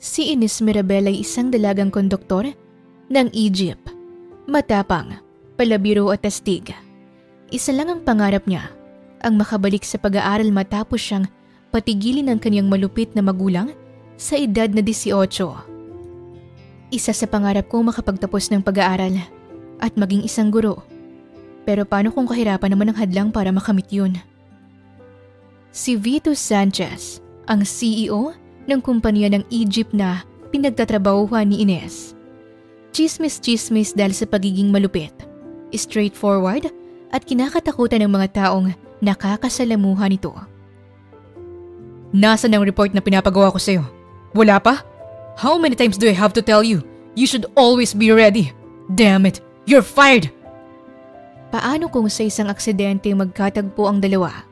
Si Ines Mirabel ay isang dalagang konduktor ng e-jeep. Matapang, palabiro at astig. Isa lang ang pangarap niya, ang makabalik sa pag-aaral matapos siyang patigilin ng kanyang malupit na magulang sa edad na 18. Isa sa pangarap ko makapagtapos ng pag-aaral at maging isang guro. Pero paano kung kahirapan naman ang hadlang para makamit yun? Si Vito Sanchez, ang CEO ng kumpanya ng e-jeep na pinagtatrabahuhan ni Ines. Chismis-chismis dahil sa pagiging malupit, straightforward at kinakatakutan ng mga taong nakakasalamuha nito. Nasaan ang report na pinapagawa ko sa'yo? Wala pa? How many times do I have to tell you? You should always be ready. Damn it, you're fired! Paano kung sa isang aksidente magkatagpo ang dalawa?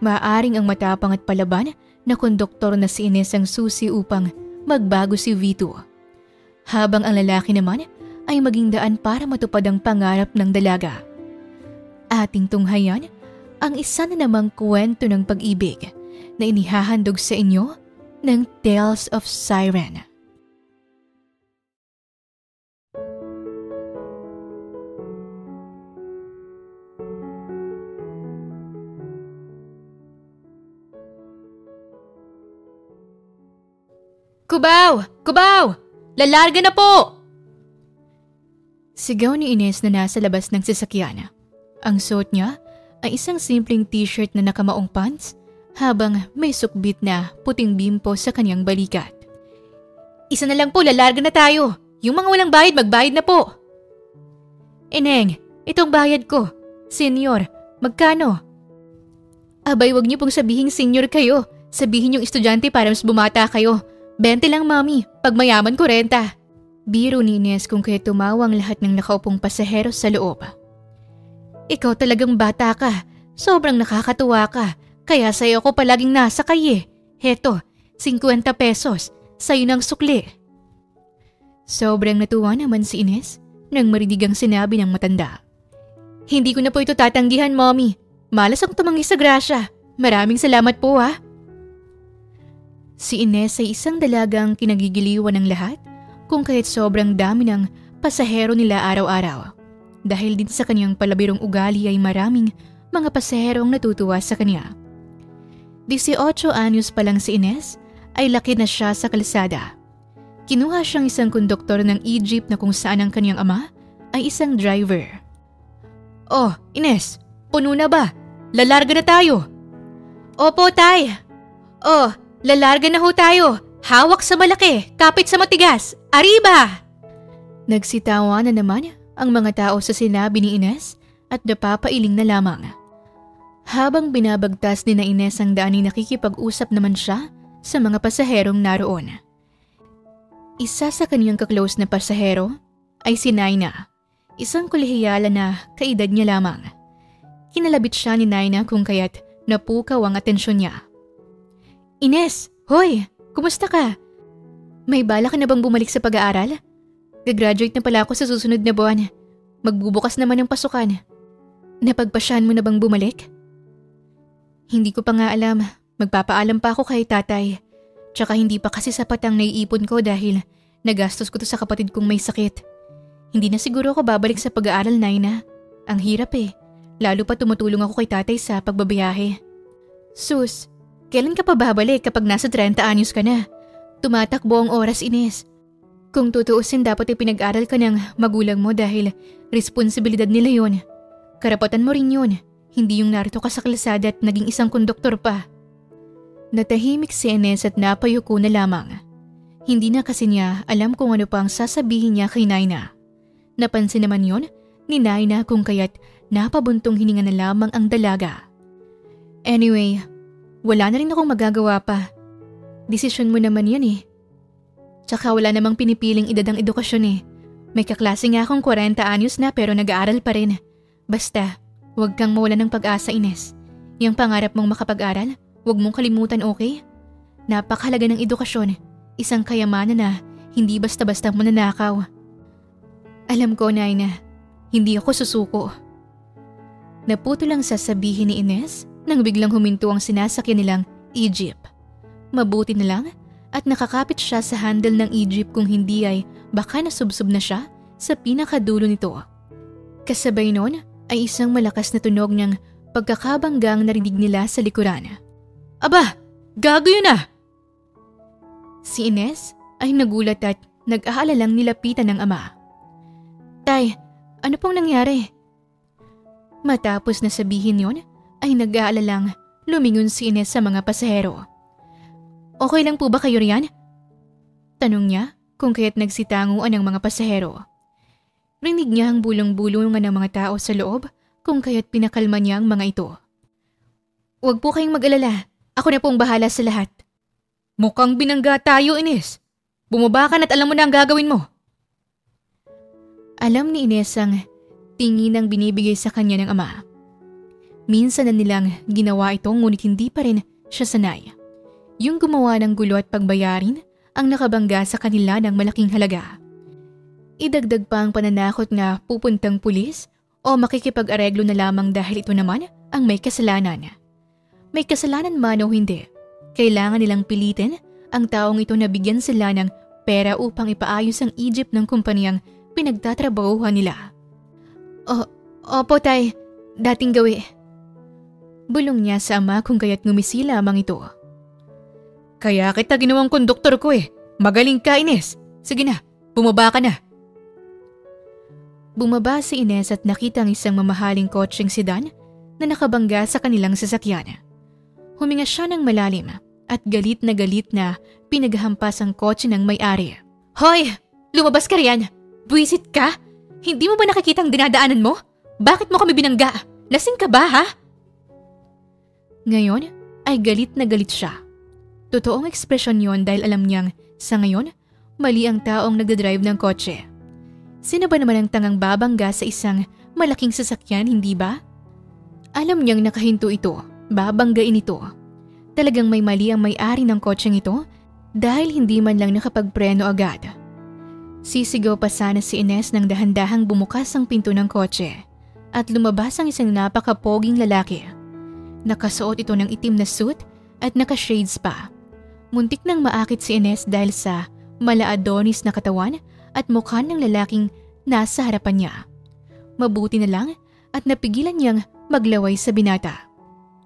Maaaring ang matapang at palaban na konduktor na si Ines ang susi upang magbago si Vito. Habang ang lalaki naman ay maging daan para matupad ang pangarap ng dalaga. Ating tunghayan ang isa na namang kwento ng pag-ibig na inihahandog sa inyo ng Tales of Siren. Kubaw! Kubaw! Lalarga na po! Sigaw ni Ines na nasa labas ng sasakyan. Ang suot niya ay isang simpleng t-shirt na nakamaong pants habang may sukbit na puting bimpo sa kanyang balikat. Isa na lang po, lalarga na tayo. Yung mga walang bayad, magbayad na po. Eneng, itong bayad ko. Senyor, magkano? Abay, wag niyo pong sabihin senyor kayo. Sabihin yung estudyante para mas bumata kayo. 20 lang mami, pag mayaman 40. Biro ni Ines kung kaya tumawang lahat ng nakaupong pasahero sa loob. Ikaw talagang bata ka, sobrang nakakatuwa ka, kaya sa'yo ko palaging nasakay eh. Heto, 50 pesos, sa'yo ng sukli. Sobrang natuwa naman si Ines nang marinig ang sinabi ng matanda. Hindi ko na po ito tatanggihan, mommy. Malas akong tumanggi sa grasya. Maraming salamat po ha. Si Ines ay isang dalagang kinagigiliwan ng lahat kung kahit sobrang dami ng pasahero nila araw-araw. Dahil din sa kanyang palabirong ugali ay maraming mga pasahero ang natutuwa sa kanya. 18 anyos pa lang si Ines ay laki na siya sa kalsada. Kinuha siyang isang konduktor ng e-jeep na kung saan ang kanyang ama ay isang driver. Oh, Ines, puno na ba? Lalarga na tayo. Opo, tay. Oh, lalarga na ho tayo. Hawak sa malaki, kapit sa matigas. Arriba! Nagsitawa na naman ang mga tao sa sinabi ni Ines at napapailing na lamang. Habang binabagtas ni na Ines ang daan ay nakikipag-usap naman siya sa mga pasaherong naroon. Isa sa kaniyang kaklose na pasahero ay si Naina, isang kolehiyala na kaedad niya lamang. Kinalabit siya ni Naina kung kaya't napukaw ang atensyon niya. Ines, hoy, kumusta ka? May bala ka na bang bumalik sa pag-aaral? Gagraduate na pala ako sa susunod na buwan. Magbubukas naman ang pasukan. Napagpasyahan mo na bang bumalik? Hindi ko pa nga alam. Magpapaalam pa ako kay tatay. Tsaka hindi pa kasi sapat ang naiipon ko dahil nagastos ko to sa kapatid kong may sakit. Hindi na siguro ako babalik sa pag-aaral, Naina. Ang hirap eh. Lalo pa tumutulong ako kay tatay sa pagbabiyahe. Sus, kailan ka pa babalik kapag nasa 30 anyos ka na? Tumatakbo ang oras, Ines. Kung tutuusin dapat ipinag-aral ka ng magulang mo dahil responsibilidad nila yon. Karapatan mo rin yun. Hindi yung narito ka sa kalsada at naging isang konduktor pa. Natahimik si Ines at napayuko na lamang. Hindi na kasi niya alam kung ano pa ang sasabihin niya kay Naina. Napansin naman yon ni Naina kung kaya't napabuntong hininga na lamang ang dalaga. Anyway, wala na rin akong magagawa pa. Desisyon mo naman yan eh. Tsaka wala namang pinipiling edad ang edukasyon eh. May kaklase nga akong 40 anyos na pero nag-aaral pa rin. Basta, huwag kang mawala ng pag-asa, Ines. Yung pangarap mong makapag-aral, huwag mong kalimutan, okay? Napakahalaga ng edukasyon. Isang kayamanan na hindi basta-basta mananakaw. Alam ko, Naina, hindi ako susuko. Naputo lang sasabihin ni Ines nang biglang huminto ang sinasakyan nilang e-jeep. Mabuti na lang at nakakapit siya sa handle ng e-jeep, kung hindi ay baka nasubsob na siya sa pinakadulo nito. Kasabay nun ay isang malakas na tunog niyang pagkakabanggang narinig nila sa likuran. Aba, gago yun ah! Si Ines ay nagulat at nag-aalalang nilapitan ng ama. Tay, ano pong nangyari? Matapos na sabihin yon, ay nag-aalalang lumingon si Ines sa mga pasahero. Okay lang po ba kayo riyan? Tanong niya kung kaya't nagsitanguan ang mga pasahero. Rinig niya ang bulong-bulungan ng mga tao sa loob kung kaya't pinakalma niya ang mga ito. Huwag po kayong mag-alala, ako na pong bahala sa lahat. Mukhang binangga tayo, Ines. Bumaba ka na't alam mo na ang gagawin mo. Alam ni Ines ang tingin ang binibigay sa kanya ng ama. Minsan na nilang ginawa ito ngunit hindi pa rin siya sanay. Yung gumawa ng gulo at pagbayarin ang nakabangga sa kanila ng malaking halaga. Idagdag pa ang pananakot na pupuntang pulis o makikipag-areglo na lamang dahil ito naman ang may kasalanan. May kasalanan man o hindi, kailangan nilang pilitin ang taong ito na bigyan sila ng pera upang ipaayos ang e-jeep ng kumpanyang pinagtatrabahuhan nila. Opo tay, dating gawi. Bulong niya sa ama kung kaya't ngumisi lamang ito. Kaya kita ginawang konduktor ko eh. Magaling ka, Ines. Sige na, bumaba ka na. Bumaba si Ines at nakita ang isang mamahaling kotseng sedan na nakabangga sa kanilang sasakyan. Huminga siya ng malalim at galit na pinaghampas ang kotse ng may-ari. Hoy! Lumabas ka riyan! Buwisit ka? Hindi mo ba nakikita ang dinadaanan mo? Bakit mo kami binangga? Lasing ka ba ha? Ngayon ay galit na galit siya. Totoong ekspresyon yon dahil alam niyang sa ngayon mali ang taong nagdadrive ng kotse. Sino ba naman ang tangang babangga sa isang malaking sasakyan, hindi ba? Alam niyang nakahinto ito, babanggain ito. Talagang may mali ang may-ari ng kotseng ito dahil hindi man lang nakapagpreno agad. Sisigaw pa sana si Ines nang dahan-dahang bumukas ang pinto ng kotse at lumabas ang isang napakapoging lalaki. Nakasuot ito ng itim na suit at naka-shades pa. Muntik nang maakit si Ines dahil sa mala-adonis na katawan at mukha ng lalaking nasa harapan niya. Mabuti na lang at napigilan niyang maglaway sa binata.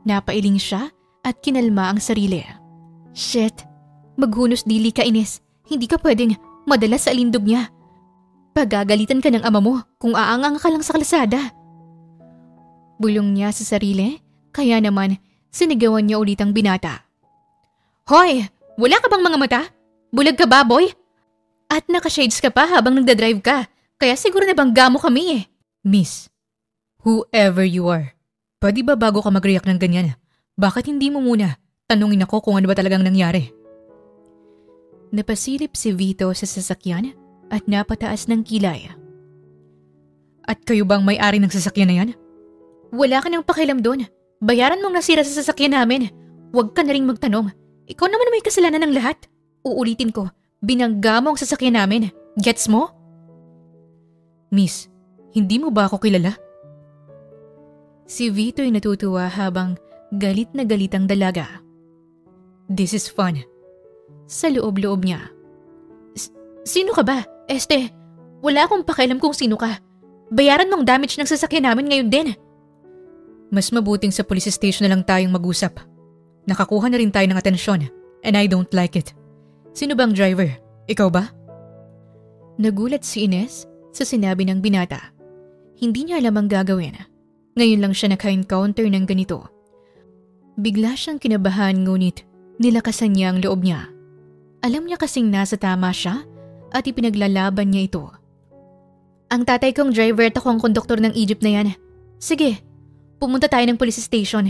Napailing siya at kinalma ang sarili. Shit, maghunos dili ka Ines, hindi ka pwedeng madala sa alindog niya. Pagagalitan ka ng ama mo kung aangang ka lang sa kalsada. Bulong niya sa sarili, kaya naman sinigawan niya ulit ang binata. Hoy! Wala ka bang mga mata? Bulag ka ba, boy? At naka-shades ka pa habang nagdadrive ka, kaya siguro nabangga mo kami eh. Miss, whoever you are, pwede ba bago ka mag-react ng ganyan? Bakit hindi mo muna tanungin ako kung ano ba talagang nangyari? Napasilip si Vito sa sasakyan at napataas ng kilay. At kayo bang may-ari ng sasakyan na yan? Wala ka nang pakialam doon. Bayaran mong nasira sa sasakyan namin. Huwag ka na ring magtanong. Ikaw naman may kasalanan ng lahat. Uulitin ko, binangga mo ang sasakyan namin. Gets mo? Miss, hindi mo ba ako kilala? Si Vito ay natutuwa habang galit na galit ang dalaga. This is fun. Sa loob-loob niya. Sino ka ba? Wala akong pakialam kung sino ka. Bayaran mong damage ng sasakyan namin ngayon din. Mas mabuting sa police station na lang tayong mag-usap. Nakakuha na rin tayo ng atensyon and I don't like it. Sino bang driver? Ikaw ba? Nagulat si Ines sa sinabi ng binata. Hindi niya alam ang gagawin. Ngayon lang siya naka-encounter ng ganito. Bigla siyang kinabahan ngunit nilakasan niya ang loob niya. Alam niya kasing nasa tama siya at ipinaglalaban niya ito. Ang tatay kong driver at ako ang konduktor ng e-jeep na yan. Sige, pumunta tayo ng police station.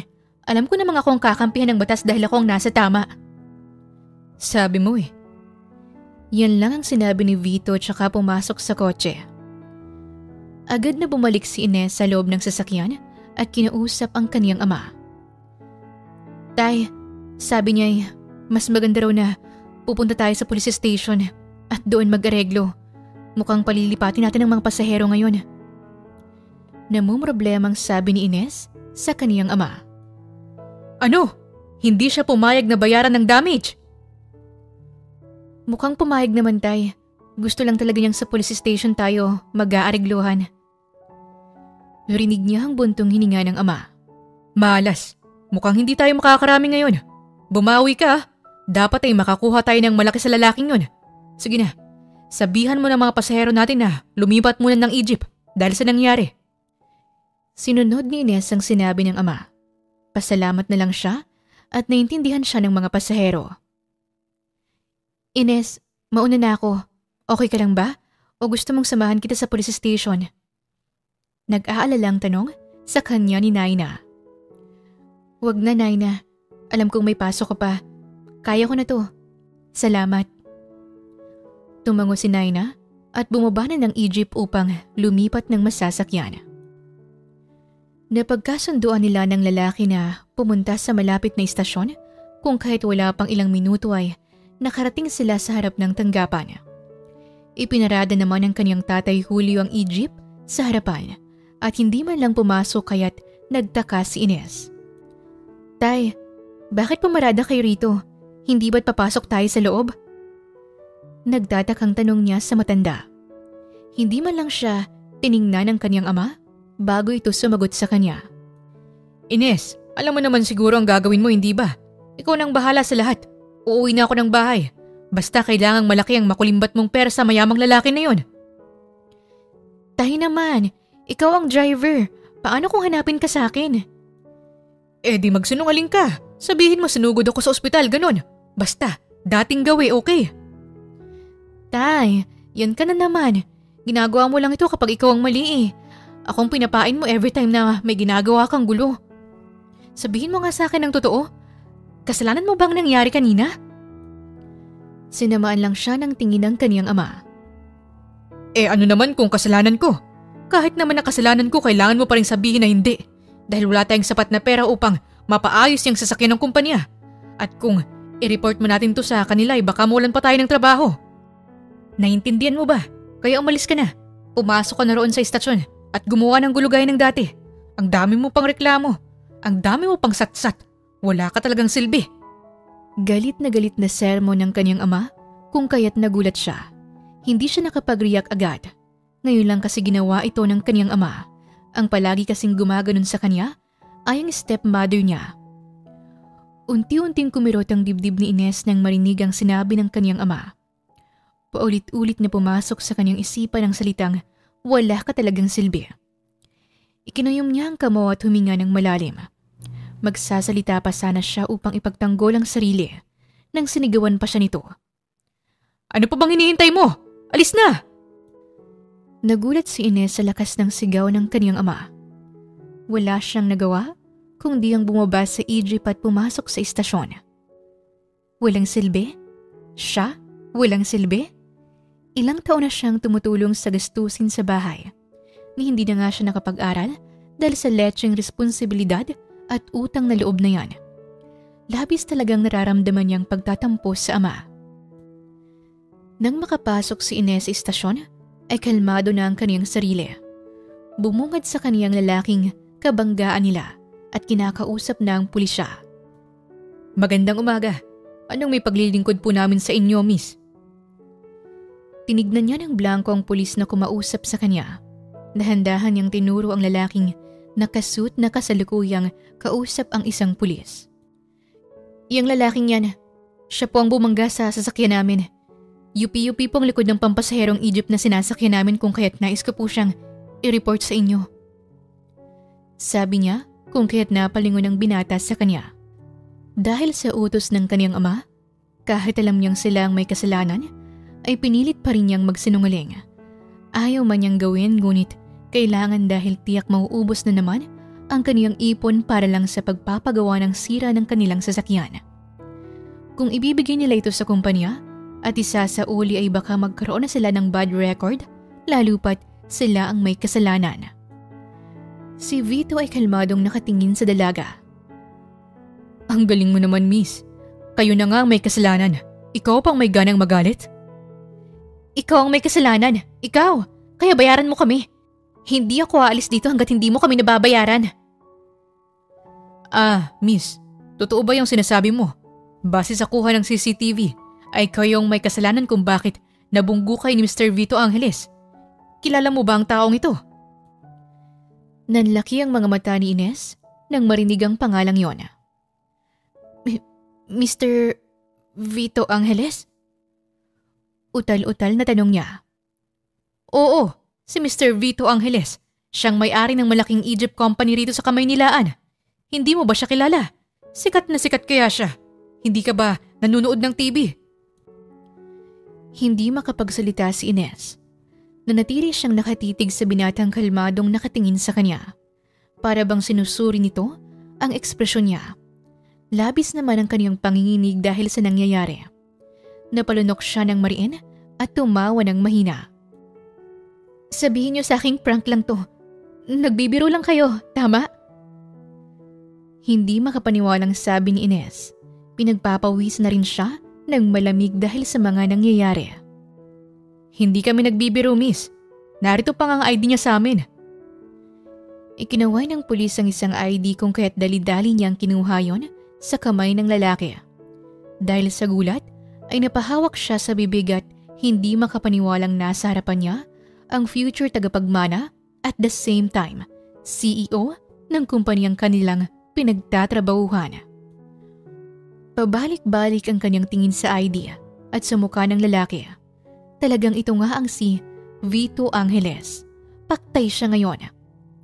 Alam ko namang ako ang kakampihan ng batas dahil ako ang nasa tama. Sabi mo eh. Yan lang ang sinabi ni Vito tsaka pumasok sa kotse. Agad na bumalik si Ines sa loob ng sasakyan at kinausap ang kaniyang ama. Tay, sabi niya mas maganda raw na pupunta tayo sa police station at doon mag-areglo. Mukhang palilipatin natin ang mga pasahero ngayon. Namumroblemang sabi ni Ines sa kaniyang ama. Ano? Hindi siya pumayag na bayaran ng damage? Mukhang pumayag naman, Tay. Gusto lang talaga niyang sa police station tayo mag-aarigluhan. Narinig niya ang buntong hininga ng ama. Malas, mukhang hindi tayo makakarami ngayon. Bumawi ka. Dapat ay makakuha tayo ng malaki sa lalaking yun. Sige na, sabihan mo ng mga pasahero natin na lumipat muna ng Egypt dahil sa nangyari. Sinunod ni Ines ang sinabi ng ama. Pasalamat na lang siya at naintindihan siya ng mga pasahero. Ines, mauna na ako. Okay ka lang ba? O gusto mong samahan kita sa police station? Nag-aalalang tanong sa kanya ni Naina. Wag na, Naina. Alam kong may pasok ka pa. Kaya ko na to. Salamat. Tumango si Naina at bumaba na ng Egypt upang lumipat ng masasakyan. Napagkasunduan nila ng lalaki na pumunta sa malapit na istasyon kung kahit wala pang ilang minuto ay nakarating sila sa harap ng tanggapan. Ipinarada naman ng kanyang tatay Julio ang Egypt sa harapan at hindi man lang pumasok kaya't nagtaka si Ines. Tay, bakit pumarada kayo rito? Hindi ba't papasok tayo sa loob? Nagtatakang tanong niya sa matanda. Hindi man lang siya tiningnan ng kanyang ama bago ito sumagot sa kanya. Ines, alam mo naman siguro ang gagawin mo, hindi ba? Ikaw nang bahala sa lahat. Uuwi na ako ng bahay. Basta kailangang malaki ang makulimbat mong pera sa mayamang lalaki na yon. Tay naman, ikaw ang driver. Paano kung hanapin ka sa akin? Eh di magsinungaling ka. Sabihin mo sinugod ako sa ospital, ganon. Basta, dating gawi, okay? Tay, yan ka na naman. Ginagawa mo lang ito kapag ikaw ang mali eh. Akong pinapain mo every time na may ginagawa kang gulo. Sabihin mo nga sa akin ng totoo. Kasalanan mo bang nangyari kanina? Sinamaan lang siya ng tingin ng kaniyang ama. Eh ano naman kung kasalanan ko? Kahit naman na kasalanan ko, kailangan mo pa rin sabihin na hindi. Dahil wala tayong sapat na pera upang mapaayos yung sasakyan ng kumpanya. At kung i-report mo natin to sa kanila ay baka mawalan pa tayo ng trabaho. Naintindihan mo ba? Kaya umalis ka na. Pumasok ka na roon sa istasyon at gumawa ng gulugay ng dati. Ang dami mo pang reklamo. Ang dami mo pang satsat. Wala ka talagang silbi. Galit na sermon ng kanyang ama kung kaya't nagulat siya. Hindi siya nakapag-react agad. Ngayon lang kasi ginawa ito ng kanyang ama. Ang palagi kasing gumaganon sa kanya ay ang stepmother niya. Unti-unting kumirot ang dibdib ni Ines nang marinig ang sinabi ng kanyang ama. Paulit-ulit na pumasok sa kanyang isipan ang salitang, wala ka talagang silbi. Ikinuyom niya ang kamao at huminga ng malalim. Magsasalita pa sana siya upang ipagtanggol ang sarili nang sinigawan pa siya nito. Ano pa bang hinihintay mo? Alis na! Nagulat si Ines sa lakas ng sigaw ng kanyang ama. Wala siyang nagawa kundi ang bumaba sa Egypt at pumasok sa istasyon. Walang silbi? Siya? Walang silbi? Ilang taon na siyang tumutulong sa gastusin sa bahay. Ni hindi na nga siya nakapag-aral dahil sa lecheng responsibilidad at utang na loob na yan. Labis talagang nararamdaman niyang pagtatampo sa ama. Nang makapasok si Ines sa istasyon, ay kalmado na ang kaniyang sarili. Bumungad sa kaniyang lalaking kabanggaan nila at kinakausap na ang pulisya. Magandang umaga. Anong may paglilingkod po namin sa inyo, miss? Tinignan niya ng blanco ang pulis na kumausap sa kanya. Dahan-dahan niyang tinuro ang lalaking nakasuit na kasalukuyang kausap ang isang pulis. Yang lalaking yan, siya po ang bumangga sa sasakyan namin. Yupi-yupi po ang likod ng pampasaherong Egypt na sinasakyan namin kung kaya't nais ko po siyang i-report sa inyo. Sabi niya kung kaya't napalingon ang binata sa kanya. Dahil sa utos ng kanyang ama, kahit alam niyang sila ang may kasalanan, ay pinilit pa rin niyang magsinungaling. Ayaw man niyang gawin ngunit kailangan dahil tiyak mauubos na naman ang kaniyang ipon para lang sa pagpapagawa ng sira ng kanilang sasakyan. Kung ibibigay nila ito sa kumpanya, at isa sa uli ay baka magkaroon na sila ng bad record, lalo pat sila ang may kasalanan. Si Vito ay kalmadong nakatingin sa dalaga. Ang galing mo naman, miss. Kayo na nga ang may kasalanan. Ikaw pang may ganang magalit? Ikaw ang may kasalanan. Ikaw. Kaya bayaran mo kami. Hindi ako aalis dito hanggat hindi mo kami nababayaran. Miss. Totoo ba yung sinasabi mo? Base sa kuha ng CCTV, ay kayong may kasalanan kung bakit nabunggo kayo ni Mr. Vito Angeles. Kilala mo ba ang taong ito? Nanlaki ang mga mata ni Ines nang marinig ang pangalang yon. Mr. Vito Angeles? Utal-utal na tanong niya. Oo, si Mr. Vito Angeles. Siyang may-ari ng malaking Egypt company rito sa Kamaynilaan. Hindi mo ba siya kilala? Sikat na sikat kaya siya. Hindi ka ba nanonood ng TV? Hindi makapagsalita si Ines. Nanatili siyang nakatitig sa binatang kalmadong nakatingin sa kanya. Para bang sinusuri nito ang ekspresyon niya. Labis naman ang kaniyang panginginig dahil sa nangyayari. Napalunok siya ng mariin at tumawa ng mahina. Sabihin niyo sa aking prank lang to. Nagbibiro lang kayo, tama? Hindi makapaniwalang sabi ni Ines. Pinagpapawis na rin siya ng malamig dahil sa mga nangyayari. Hindi kami nagbibiro, miss. Narito pa ang ID niya sa amin. Ikinaway ng pulis ang isang ID kung kaya't dali-dali niyang kinuha yon sa kamay ng lalaki. Dahil sa gulat, ay napahawak siya sa bibig at hindi makapaniwalang nasa harapan niya ang future tagapagmana at the same time, CEO ng kumpanyang kanilang pinagtatrabahuhan. Pabalik-balik ang kanyang tingin sa ID at sa mukha ng lalaki. Talagang ito nga ang si Vito Angeles. Paktay siya ngayon.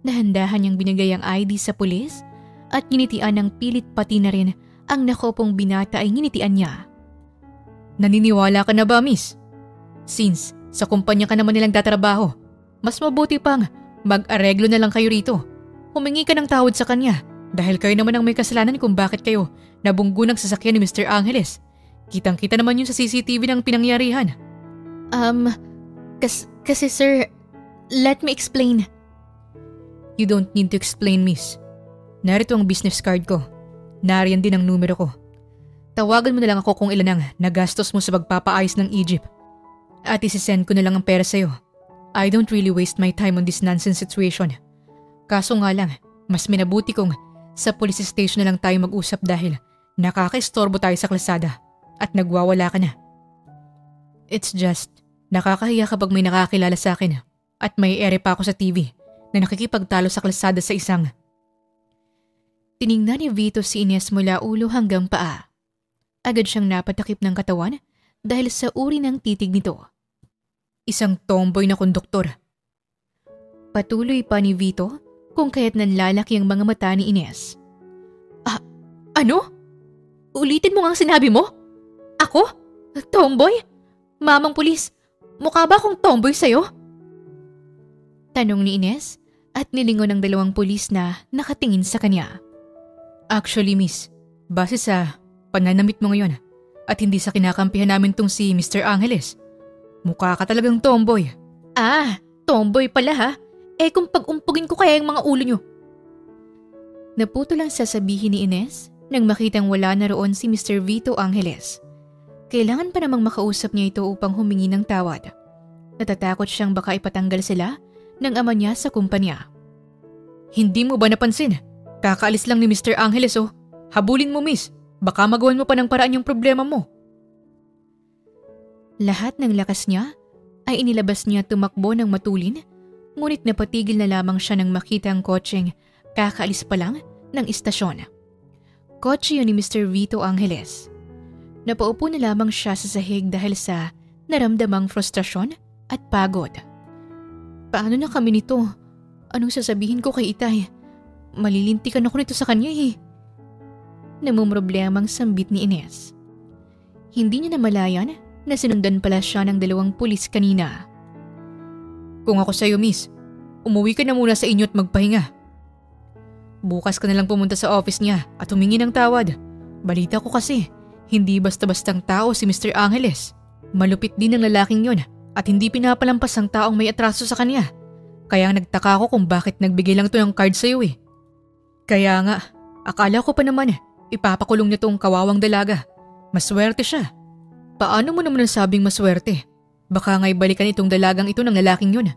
Dahan-dahan niyang binigay ang ID sa pulis at ginitian ng pilit pati na rin ang nakopong binata ay ginitian niya. Naniniwala ka na ba, miss? Since sa kumpanya ka naman nilang tatrabaho, mas mabuti pang mag-areglo na lang kayo rito. Humingi ka ng tawad sa kanya dahil kayo naman ang may kasalanan kung bakit kayo nabunggo ng sasakyan ni Mr. Angeles. Kitang-kita naman yun sa CCTV ng pinangyarihan. Kasi sir, let me explain. You don't need to explain, miss. Narito ang business card ko. Nariyan din ang numero ko. Tawagan mo na lang ako kung ilan ang nagastos mo sa pagpapaayos ng Egypt. At isisend ko na lang ang pera sa'yo. I don't really waste my time on this nonsense situation. Kaso nga lang, mas minabuti kong sa police station na lang tayo mag-usap dahil nakakaistorbo tayo sa kalsada at nagwawala ka na. It's just, nakakahiya kapag may nakakilala sa akin at may ere pa ako sa TV na nakikipagtalo sa kalsada sa isang. Tiningnan ni Vito si Ines mula ulo hanggang paa. Agad siyang napatakip ng katawan dahil sa uri ng titig nito. Isang tomboy na konduktor. Patuloy pa ni Vito kung kaya't nanlalaki ang mga mata ni Ines. Ano? Ulitin mo nga ang sinabi mo? Ako? Tomboy? Mamang pulis, mukha ba akong tomboy sa'yo? Tanong ni Ines at nilingon ng dalawang pulis na nakatingin sa kanya. Actually, miss, base sa pananamit mo ngayon at hindi sa kinakampihan namin tong si Mr. Angeles, mukha ka talagang tomboy. Tomboy pala ha? Kung pag-umpugin ko kaya yung mga ulo nyo. Naputo lang sasabihin ni Ines nang makitang wala na roon si Mr. Vito Angeles. Kailangan pa namang makausap niya ito upang humingi ng tawad. Natatakot siyang baka ipatanggal sila ng ama niya sa kumpanya. Hindi mo ba napansin? Kakaalis lang ni Mr. Angeles oh. Habulin mo, miss. Baka magawan mo pa ng paraan yung problema mo. Lahat ng lakas niya ay inilabas niya tumakbo ng matulin, ngunit napatigil na lamang siya nang makita ang kotseng kakaalis pa lang ng istasyon. Kotse yun ni Mr. Vito Angeles. Napaupo na lamang siya sa sahig dahil sa naramdamang frustrasyon at pagod. Paano na kami nito? Anong sasabihin ko kay Itay? Malilintikan ako nito sa kanya eh. Namumroblemang sambit ni Ines. Hindi niya namalayan na sinundan pala siya ng dalawang pulis kanina. Kung ako sa'yo, miss, umuwi ka na muna sa inyo at magpahinga. Bukas ka na lang pumunta sa office niya at humingi ng tawad. Balita ko kasi, hindi basta-bastang tao si Mr. Angeles. Malupit din ang lalaking yon at hindi pinapalampas ang taong may atraso sa kanya. Kaya nagtaka ako kung bakit nagbigay lang to ng card sa'yo eh. Kaya nga, akala ko pa naman ipapakulong niya tong kawawang dalaga. Maswerte siya. Paano mo naman nasabing maswerte? Baka nga'y balikan itong dalagang ito ng lalaking yun.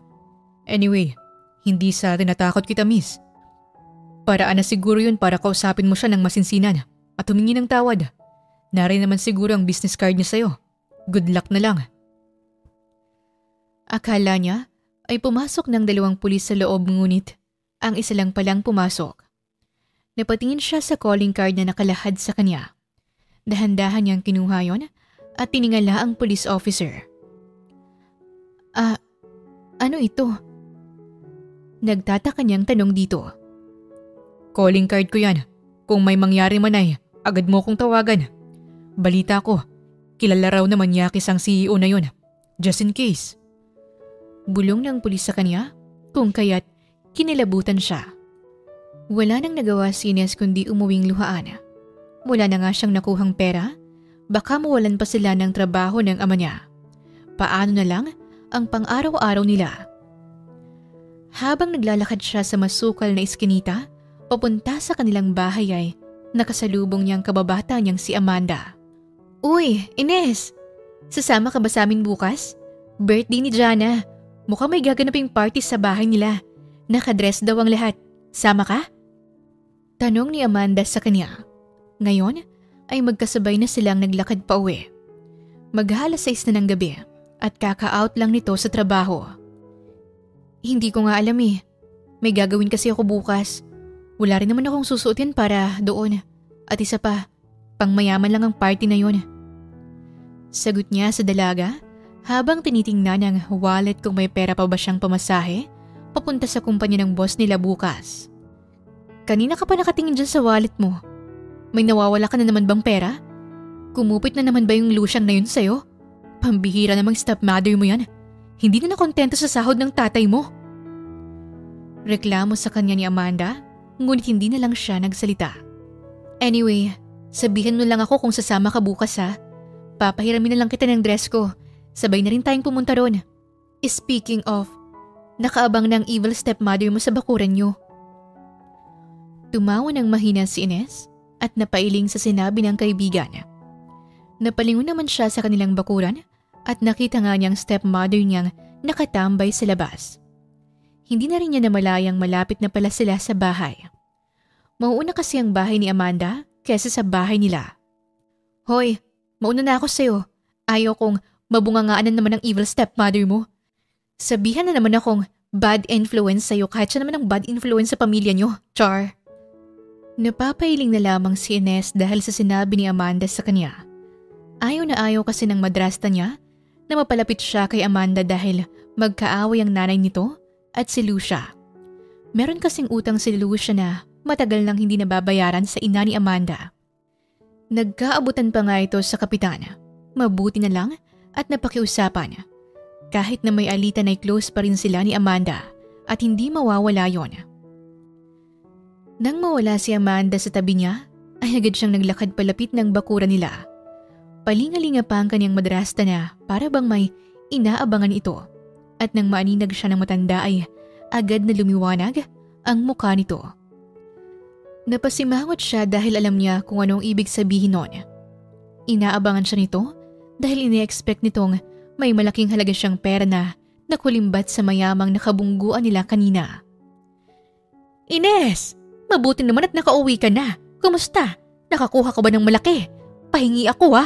Anyway, hindi sa tinatakot kita, miss. Paraan na siguro yun para kausapin mo siya ng masinsinan at humingi ng tawad. Narin naman siguro ang business card niya sa'yo Good luck na lang. Akala niya ay pumasok ng 2 pulis sa loob ngunit ang isa lang palang pumasok. Napatingin siya sa calling card na nakalahad sa kanya. Dahan-dahan niyang kinuha yon at tiningala ang police officer. Ano ito? Nagtataka niyang tanong dito. Calling card ko yan. Kung may mangyari man ay, agad mo kong tawagan. Balita ko, kilala raw naman Yakis ang CEO na yon. Just in case. Bulong ng pulis sa kanya kung kaya't kinilabutan siya. Wala nang nagawa si Ines kundi umuwing luhaan. Wala na nga siyang nakuhang pera, baka mawalan pa sila ng trabaho ng ama niya. Paano na lang ang pang-araw-araw nila? Habang naglalakad siya sa masukal na iskinita, papunta sa kanilang bahay ay nakasalubong niyang kababata niyang si Amanda. Uy, Ines! Sasama ka ba sa amin bukas? Birthday ni Jana. Mukhang may gaganaping party sa bahay nila. Nakadress daw ang lahat. Sama ka? Tanong ni Amanda sa kanya. Ngayon ay magkasabay na silang naglakad pa uwi. Mag-alas 6 na ng gabi at kaka-out lang nito sa trabaho. Hindi ko nga alam eh. May gagawin kasi ako bukas. Wala rin naman akong susuotin para doon. At isa pa, pangmayaman lang ang party na yon. Sagot niya sa dalaga habang tinitingnan ang wallet kung may pera pa ba siyang pamasahe papunta sa kumpanya ng boss nila bukas. Kanina ka pa nakatingin dyan sa wallet mo. May nawawala ka na naman bang pera? Kumupit na naman ba yung lusyang na yun sa'yo? Pambihira namang stepmother mo yan. Hindi na nakontento sa sahod ng tatay mo. Reklamo sa kanya ni Amanda, ngunit hindi na lang siya nagsalita. Anyway, sabihin mo lang ako kung sasama ka bukas ha. Papahiramin na lang kita ng dress ko. Sabay na rin tayong pumunta ron. Speaking of, nakaabang ng evil stepmother mo sa bakuran nyo. Tumawa ng mahina si Ines at napailing sa sinabi ng kaibigan. Napalingon naman siya sa kanilang bakuran at nakita nga niyang stepmother niyang nakatambay sa labas. Hindi na rin niya namalayang malapit na pala sila sa bahay. Mauuna kasi ang bahay ni Amanda kesa sa bahay nila. Hoy, mauna na ako sa'yo. Ayaw kong mabungangaanan naman ng evil stepmother mo. Sabihan na naman akong bad influence sa'yo kahit siya naman ang bad influence sa pamilya niyo, Char. Napapailing na lamang si Ines dahil sa sinabi ni Amanda sa kanya. Ayaw na ayaw kasi ng madrasta niya na mapalapit siya kay Amanda dahil magkaaway ang nanay nito at si Lucia. Meron kasing utang si Lucia na matagal nang hindi nababayaran sa ina ni Amanda. Nagkaabutan pa nga ito sa kapitan. Mabuti na lang at napakiusapan. Kahit na may alitan ay close pa rin sila ni Amanda at hindi mawawala yon. Nang mawala si Amanda sa tabi niya, ay agad siyang naglakad palapit ng bakuran nila. Palingalinga pa ang kanyang madrasta na para bang may inaabangan ito. At nang maaninag siya ng matanda ay agad na lumiwanag ang mukha nito. Napasimangot siya dahil alam niya kung anong ibig sabihin nun. Inaabangan siya nito dahil ini-expect nitong may malaking halaga siyang pera na nakulimbat sa mayamang nakabungguan nila kanina. Ines! Mabuti naman at nakauwi ka na. Kumusta? Nakakuha ka ba ng malaki? Pahingi ako ha.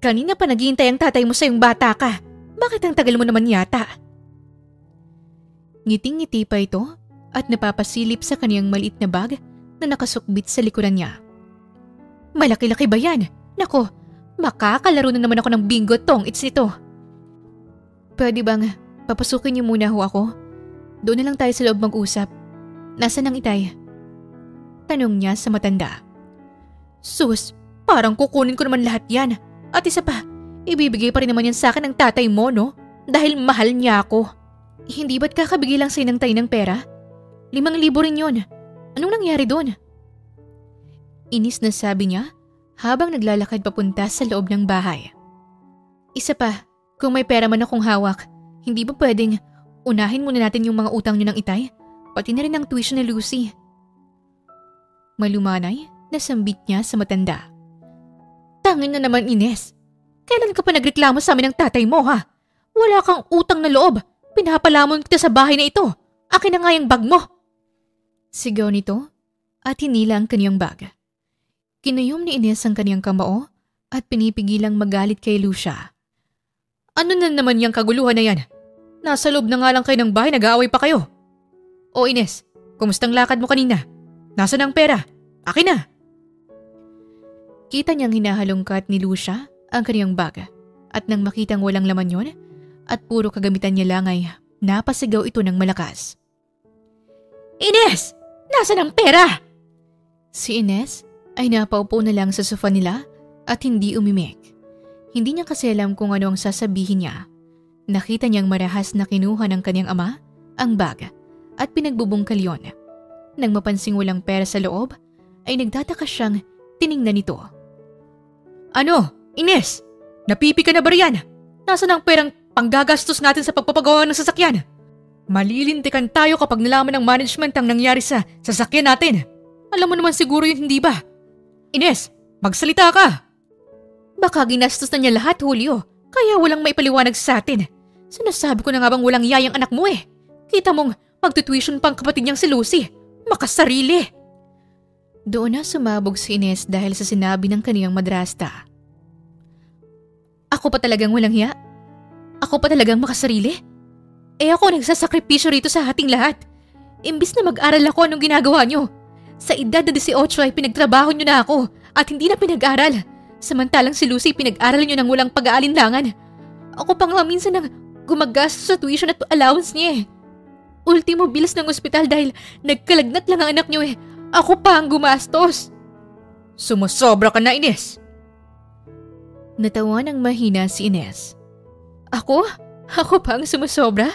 Kanina pa naghihintay ang tatay mo sa yung bata ka. Bakit ang tagal mo naman yata? Ngiting-ngiti pa ito at napapasilip sa kaniyang maliit na bag na nakasukbit sa likuran niya. Malaki-laki ba yan? Nako, makakalaro na naman ako ng bingo tong it's nito. Pwede bang papasukin niyo muna ho ako? Doon na lang tayo sa loob mag-usap. Nasaan ang itay? Tanong niya sa matanda. Sus, parang kukunin ko naman lahat yan. At isa pa, ibibigay pa rin naman yan sa akin ng tatay mo, no? Dahil mahal niya ako. Hindi ba't kakabigay lang sa'yo ng tayo ng pera? 5,000 rin yun. Anong nangyari doon? Inis na sabi niya habang naglalakad papunta sa loob ng bahay. Isa pa, kung may pera man akong hawak, hindi ba pwedeng unahin muna natin yung mga utang niyo ng itay? Pati na rin ang tuition ni Lucy. Malumanay, nasambit niya sa matanda. Tangin na naman, Ines. Kailan ka pa nagreklamo sa amin ng tatay mo, ha? Wala kang utang na loob. Pinapalamon kita sa bahay na ito. Akin na nga yung bag mo. Sigaw nito at hinila ang kaniyang bag. Kinayom ni Ines ang kaniyang kamao at pinipigilang magalit kay Lucia. Ano na naman yung kaguluhan na yan? Nasa loob na nga lang kayo ng bahay, nag-aaway pa kayo. O Ines, kumustang lakad mo kanina? Nasaan ang pera? Akin na! Kita niyang hinahalongkat ni Lucia ang kanyang bag at nang makitang walang laman yon at puro kagamitan niya lang ay napasigaw ito ng malakas. Ines! Nasaan ang pera? Si Ines ay napaupo na lang sa sofa nila at hindi umimik. Hindi niya kasi alam kung ano ang sasabihin niya. Nakita niyang marahas na kinuha ng kanyang ama ang bag at pinagbubungkal yon. Nang mapansing walang pera sa loob, ay nagtataka siyang tiningnan nito. Ano? Ines? Napipi ka na ba riyan? Nasaan ang perang panggagastos natin sa pagpapagawa ng sasakyan? Malilintikan tayo kapag nalaman ng management ang nangyari sa sasakyan natin. Alam mo naman siguro yun, hindi ba? Ines, magsalita ka! Baka ginastos na niya lahat, Julio, kaya walang maipaliwanag sa atin. Sinasabi ko na nga bang walang yayang anak mo eh. Kita mong magtutuition pang kapatid niyang si Lucy. Makasarili. Doon na sumabog si Ines dahil sa sinabi ng kaniyang madrasta. Ako pa talagang walang hiya? Ako pa talagang makasarili? Eh ako nagsasakripisyo rito sa ating lahat. Imbis na mag-aral ako anong ginagawa niyo. Sa edad na 18 ay pinagtrabaho niyo na ako at hindi na pinag-aral. Samantalang si Lucy pinag-aral niyo ng walang pag-aalinlangan. Ako pa nga minsan nang gumagastos sa tuition at allowance niya eh. Ultimo bills ng ospital dahil nagkalagnat lang ang anak niyo eh. Ako pa ang gumastos. Sumusobra ka na, Ines. Natawa ng mahina si Ines. Ako? Ako pa ang sumusobra?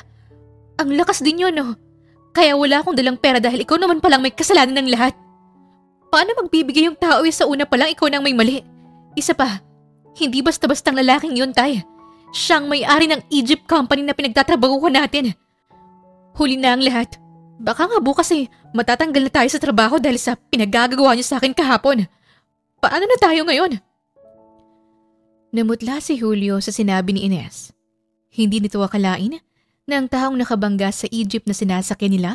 Ang lakas din yun, no? Kaya wala akong dalang pera dahil ikaw naman palang may kasalanan ng lahat. Paano magbibigay yung tao eh sa una palang ikaw nang may mali? Isa pa, hindi basta-bastang lalaking yun, Tay. Siyang may-ari ng Egypt company na pinagtatrabahuhan natin. Huli na ang lahat. Baka nga bukas eh, matatanggal na tayo sa trabaho dahil sa pinagagagawa niyo sa akin kahapon. Paano na tayo ngayon? Namutla si Julio sa sinabi ni Ines. Hindi nito akalain na ang taong nakabangga sa Egypt na sinasakyan nila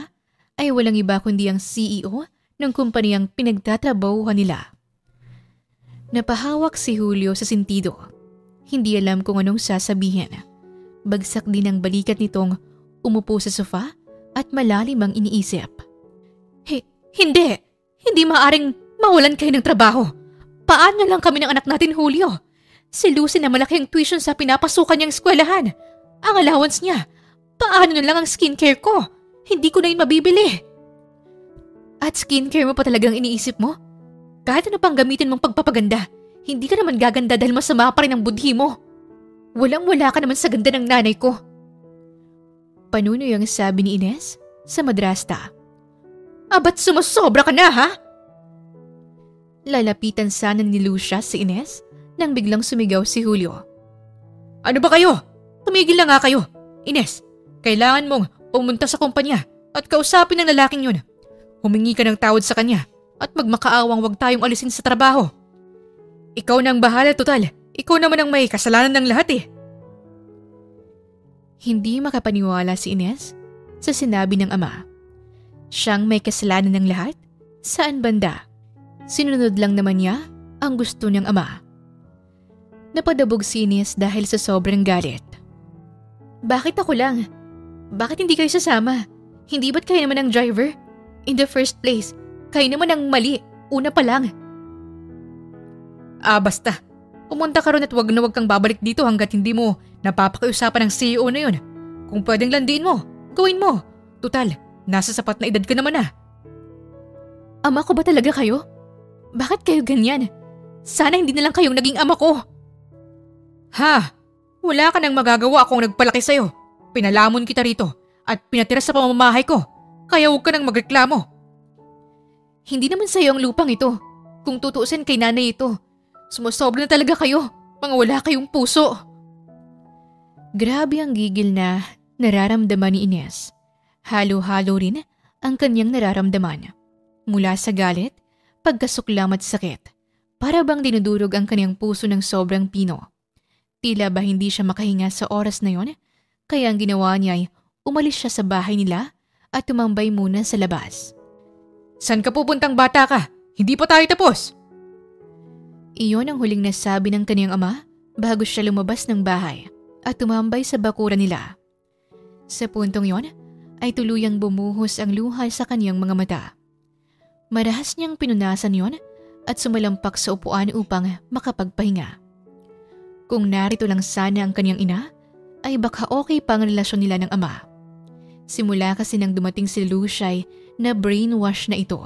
ay walang iba kundi ang CEO ng kumpanyang pinagtatrabahuhan nila. Napahawak si Julio sa sentido. Hindi alam kung anong sasabihin. Bagsak din ang balikat nitong umupo sa sofa at malalim ang iniisip. Hindi! Hindi maaring mawalan kayo ng trabaho. Paano lang kami ng anak natin, Julio? Si Lucy na malaki ang tuition sa pinapasukan niyang eskwelahan. Ang allowance niya. Paano na lang ang skincare ko? Hindi ko na yun mabibili. At skincare mo pa talagang iniisip mo? Kahit ano pang gamitin mong pagpapaganda, hindi ka naman gaganda dahil masama pa rin ang budhi mo. Walang-wala ka naman sa ganda ng nanay ko. Panunoy ang sabi ni Ines sa madrasta. Ba't sumusobra ka na, ha? Lalapitan sana ni Lucia si Ines nang biglang sumigaw si Julio. Ano ba kayo? Tumigil na nga kayo. Ines, kailangan mong pumunta sa kumpanya at kausapin ng lalaking yun. Humingi ka ng tawad sa kanya at magmakaawang wag tayong alisin sa trabaho. Ikaw na ang bahala, total. Ikaw naman ang may kasalanan ng lahat eh. Hindi makapaniwala si Ines sa sinabi ng ama. Siyang may kasalanan ng lahat? Saan banda? Sinunod lang naman niya ang gusto niyang ama. Napadabog si Ines dahil sa sobrang galit. Bakit ako lang? Bakit hindi kayo sasama? Hindi ba't kayo naman ang driver? In the first place, kayo naman ang mali. Una pa lang. Basta. Pumunta ka ron at wag na wag kang babalik dito hanggat hindi mo napapakiusapan ng CEO na yun. Kung pwedeng landiin mo, gawin mo. Tutal, nasa sapat na edad ka naman na. Ama ko ba talaga kayo? Bakit kayo ganyan? Sana hindi na lang kayong naging ama ko. Ha? Wala ka nang magagawa kung nagpalaki sa'yo. Pinalamon kita rito at pinatira sa pamamahay ko. Kaya huwag ka nang magreklamo. Hindi naman sa'yo ang lupang ito. Kung tutuusin kay nanay ito. Sumusobra na talaga kayo. Mga wala kayong puso. Grabe ang gigil na nararamdaman ni Ines. Halo-halo rin ang kanyang nararamdaman. Mula sa galit, pagkasuklam at sakit. Para bang dinudurog ang kanyang puso ng sobrang pino. Tila ba hindi siya makahinga sa oras na yon? Kaya ang ginawa niya ay umalis siya sa bahay nila at tumambay muna sa labas. San ka pupuntang bata ka? Hindi pa tayo tapos. Iyon ang huling nasabi ng kanyang ama bago siya lumabas ng bahay. at tumambay sa bakuran nila. Sa puntong yon ay tuluyang bumuhos ang luha sa kanyang mga mata. Marahas niyang pinunasan yon at sumalampak sa upuan upang makapagpahinga. Kung narito lang sana ang kanyang ina, ay baka okay pa ang relasyon nila ng ama. Simula kasi nang dumating si Lucia na brainwash na ito.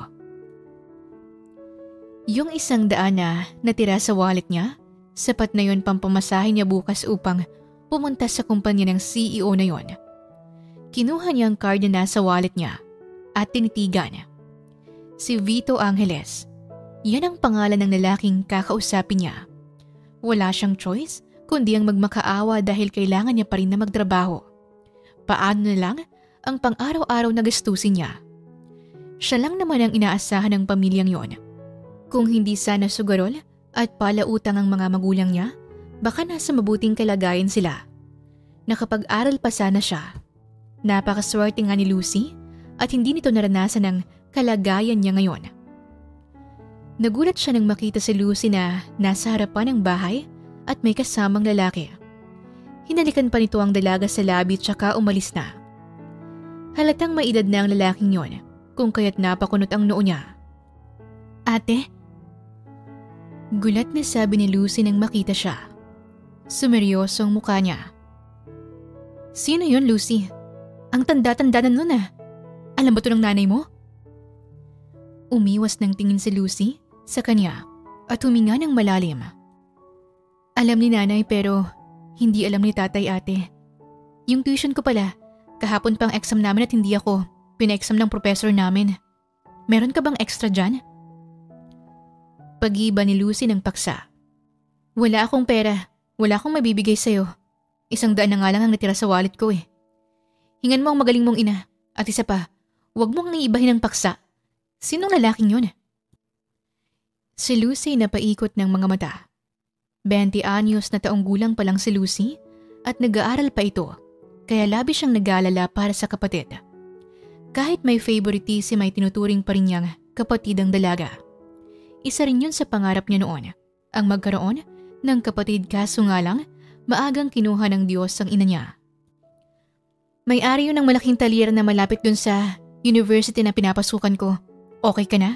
Yung 100 na natira sa wallet niya, sapat na yon pampamasahe niya bukas upang pumunta sa kumpanya ng CEO na yon. Kinuha niya ang card na nasa wallet niya at tinitigan. Si Vito Angeles. Yan ang pangalan ng lalaking kakausapin niya. Wala siyang choice kundi ang magmakaawa dahil kailangan niya pa rin na magtrabaho. Paano na lang ang pang-araw-araw na gastusin niya? Siya lang naman ang inaasahan ng pamilyang yon. Kung hindi sana sugarol at palautang ang mga magulang niya, baka nasa mabuting kalagayan sila. Nakapag-aral pa sana siya. Napakaswerte nga ni Lucy at hindi nito naranasan ang kalagayan niya ngayon. Nagulat siya nang makita si Lucy na nasa harapan ng bahay at may kasamang lalaki. Hinalikan pa nito ang dalaga sa labi tsaka umalis na. Halatang may edad na ang lalaking yon, kung kaya't napakunot ang noo niya. Ate? Gulat na sabi ni Lucy nang makita siya. Sumeryoso ang mukha niya. Sino yon, Lucy? Ang tanda-tanda na nun ah. Alam ba ito ng nanay mo? Umiwas ng tingin si Lucy sa kanya at huminga ng malalim. Alam ni nanay pero hindi alam ni tatay ate. Yung tuition ko pala, kahapon pang exam namin at hindi ako pina-exam ng professor namin. Meron ka bang extra dyan? Pag-iba ni Lucy ng paksa. Wala akong pera. Wala akong mabibigay sa'yo. 100 na nga lang ang natira sa wallet ko eh. Hingan mo ang magaling mong ina. At isa pa, huwag mong iibahin ng paksa. Sinong lalaking yun? Si Lucy napaikot ng mga mata. 20 anyos na taong gulang pa lang si Lucy at nag-aaral pa ito. Kaya labi siyang nag-aalala para sa kapatid. Kahit may favoritism ay tinuturing pa rin niyang kapatid ang dalaga. Isa rin yun sa pangarap niya noon, ang magkaroon ng kapatid kaso nga lang, maagang kinuha ng Diyos ang ina niya. May-ari yun ng malaking talyer na malapit dun sa university na pinapasukan ko. Okay ka na?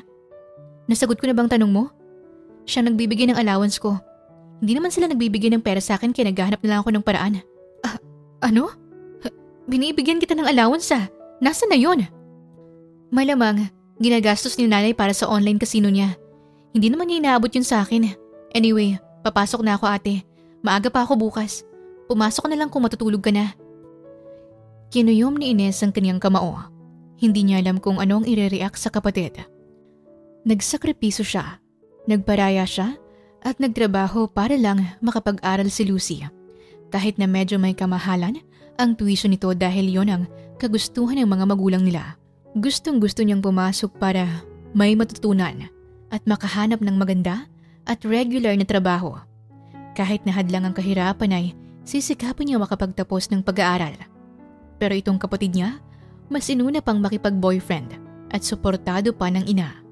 Nasagot ko na bang tanong mo? Siya nagbibigay ng allowance ko. Hindi naman sila nagbibigay ng pera sa akin kaya naghahanap na lang ako ng paraan. Ano? Binibigyan kita ng allowance ah. Nasaan na yun? Malamang, ginagastos ni nanay para sa online casino niya. Hindi naman niya inaabot yun sa akin. Anyway, papasok na ako ate. Maaga pa ako bukas. Pumasok na lang kung matutulog ka na. Kinuyom ni Ines ang kanyang kamao. Hindi niya alam kung anong ire-react sa kapatid. Nagsakripiso siya. Nagparaya siya at nagtrabaho para lang makapag-aral si Lucy. Kahit na medyo may kamahalan ang tuition nito dahil yon ang kagustuhan ng mga magulang nila. Gustong-gusto niyang pumasok para may matutunan at makahanap ng maganda at regular na trabaho. Kahit na hadlang ang kahirapan ay sisikapin niya makapagtapos ng pag-aaral. Pero itong kapatid niya, mas inuna pang makipag-boyfriend at suportado pa ng ina.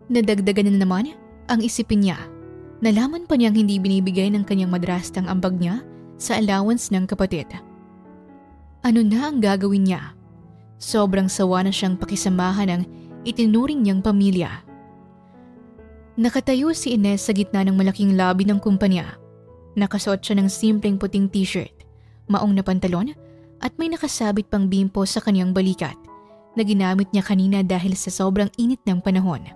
Nadagdagan na naman ang isipin niya. Nalaman pa niyang hindi binibigay ng kanyang madrastang ambag niya sa allowance ng kapatid. Ano na ang gagawin niya? Sobrang sawa na siyang pakisamahan ng itinuring niyang pamilya. Nakatayo si Ines sa gitna ng malaking lobby ng kumpanya. Nakasuot siya ng simpleng puting t-shirt, maong na pantalon at may nakasabit pang bimpo sa kanyang balikat na ginamit niya kanina dahil sa sobrang init ng panahon.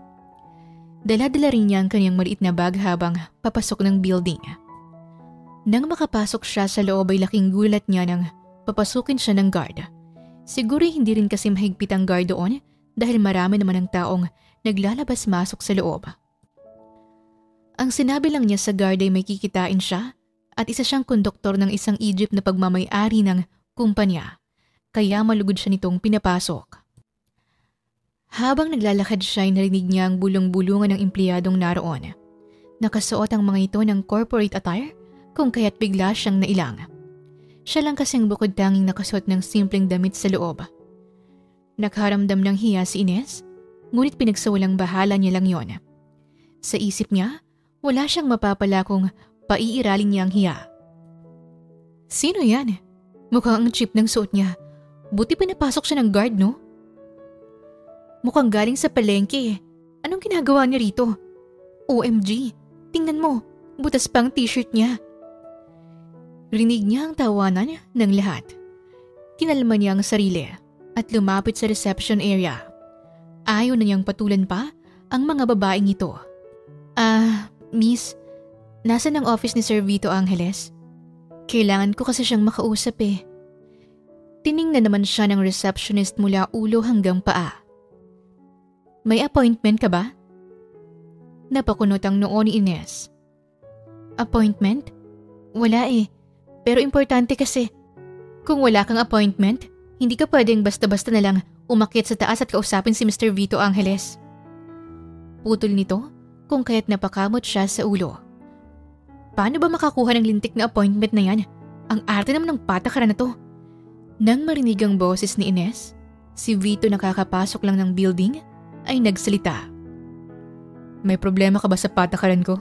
Dala-dala rin niya ang kanyang maliit na bag habang papasok ng building. Nang makapasok siya sa loob ay laking gulat niya nang papasukin siya ng guard. Siguro hindi rin kasi mahigpit ang guard doon dahil marami naman ang taong naglalabas-masok sa loob. Ang sinabi lang niya sa guard ay may kikitain siya at isa siyang konduktor ng isang Egypt na pagmamay-ari ng kumpanya, kaya malugod siya nitong pinapasok. Habang naglalakad siya ay narinig niya ang bulong-bulungan ng empleyadong naroon. Nakasuot ang mga ito ng corporate attire kung kaya't bigla siyang nailang. Siya lang kasing bukod tanging nakasuot ng simpleng damit sa loob. Nakaramdam ng hiya si Ines, ngunit pinagsawalang bahala niya lang yon. Sa isip niya, wala siyang mapapala kung paiiralin niya ang hiya. Sino yan? Mukhang ang cheap ng suot niya. Buti pinapasok siya ng guard, no? Mukhang galing sa palengke eh. Anong ginagawa niya rito? OMG, tingnan mo, butas pang t-shirt niya. Rinig niya ang tawanan ng lahat. Kinalma niya ang sarili at lumapit sa reception area. Ayaw na niyang patulan pa ang mga babaeng ito. Miss, nasaan ang office ni Sir Vito Angeles? Kailangan ko kasi siyang makausap eh. Tiningnan naman siya ng receptionist mula ulo hanggang paa. May appointment ka ba? Napakunot ang noo ni Ines. Appointment? Wala eh, pero importante kasi. Kung wala kang appointment, hindi ka pwedeng basta-basta na lang umakyat sa taas at kausapin si Mr. Vito Angeles. Putol nito kung kaya't napakamot siya sa ulo. Paano ba makakuha ng lintik na appointment na yan? Ang arte naman ng patakaran na to. Nang marinig ang boses ni Ines, si Vito nakakapasok lang ng building ay nagsalita. May problema ka ba sa patakaran ko?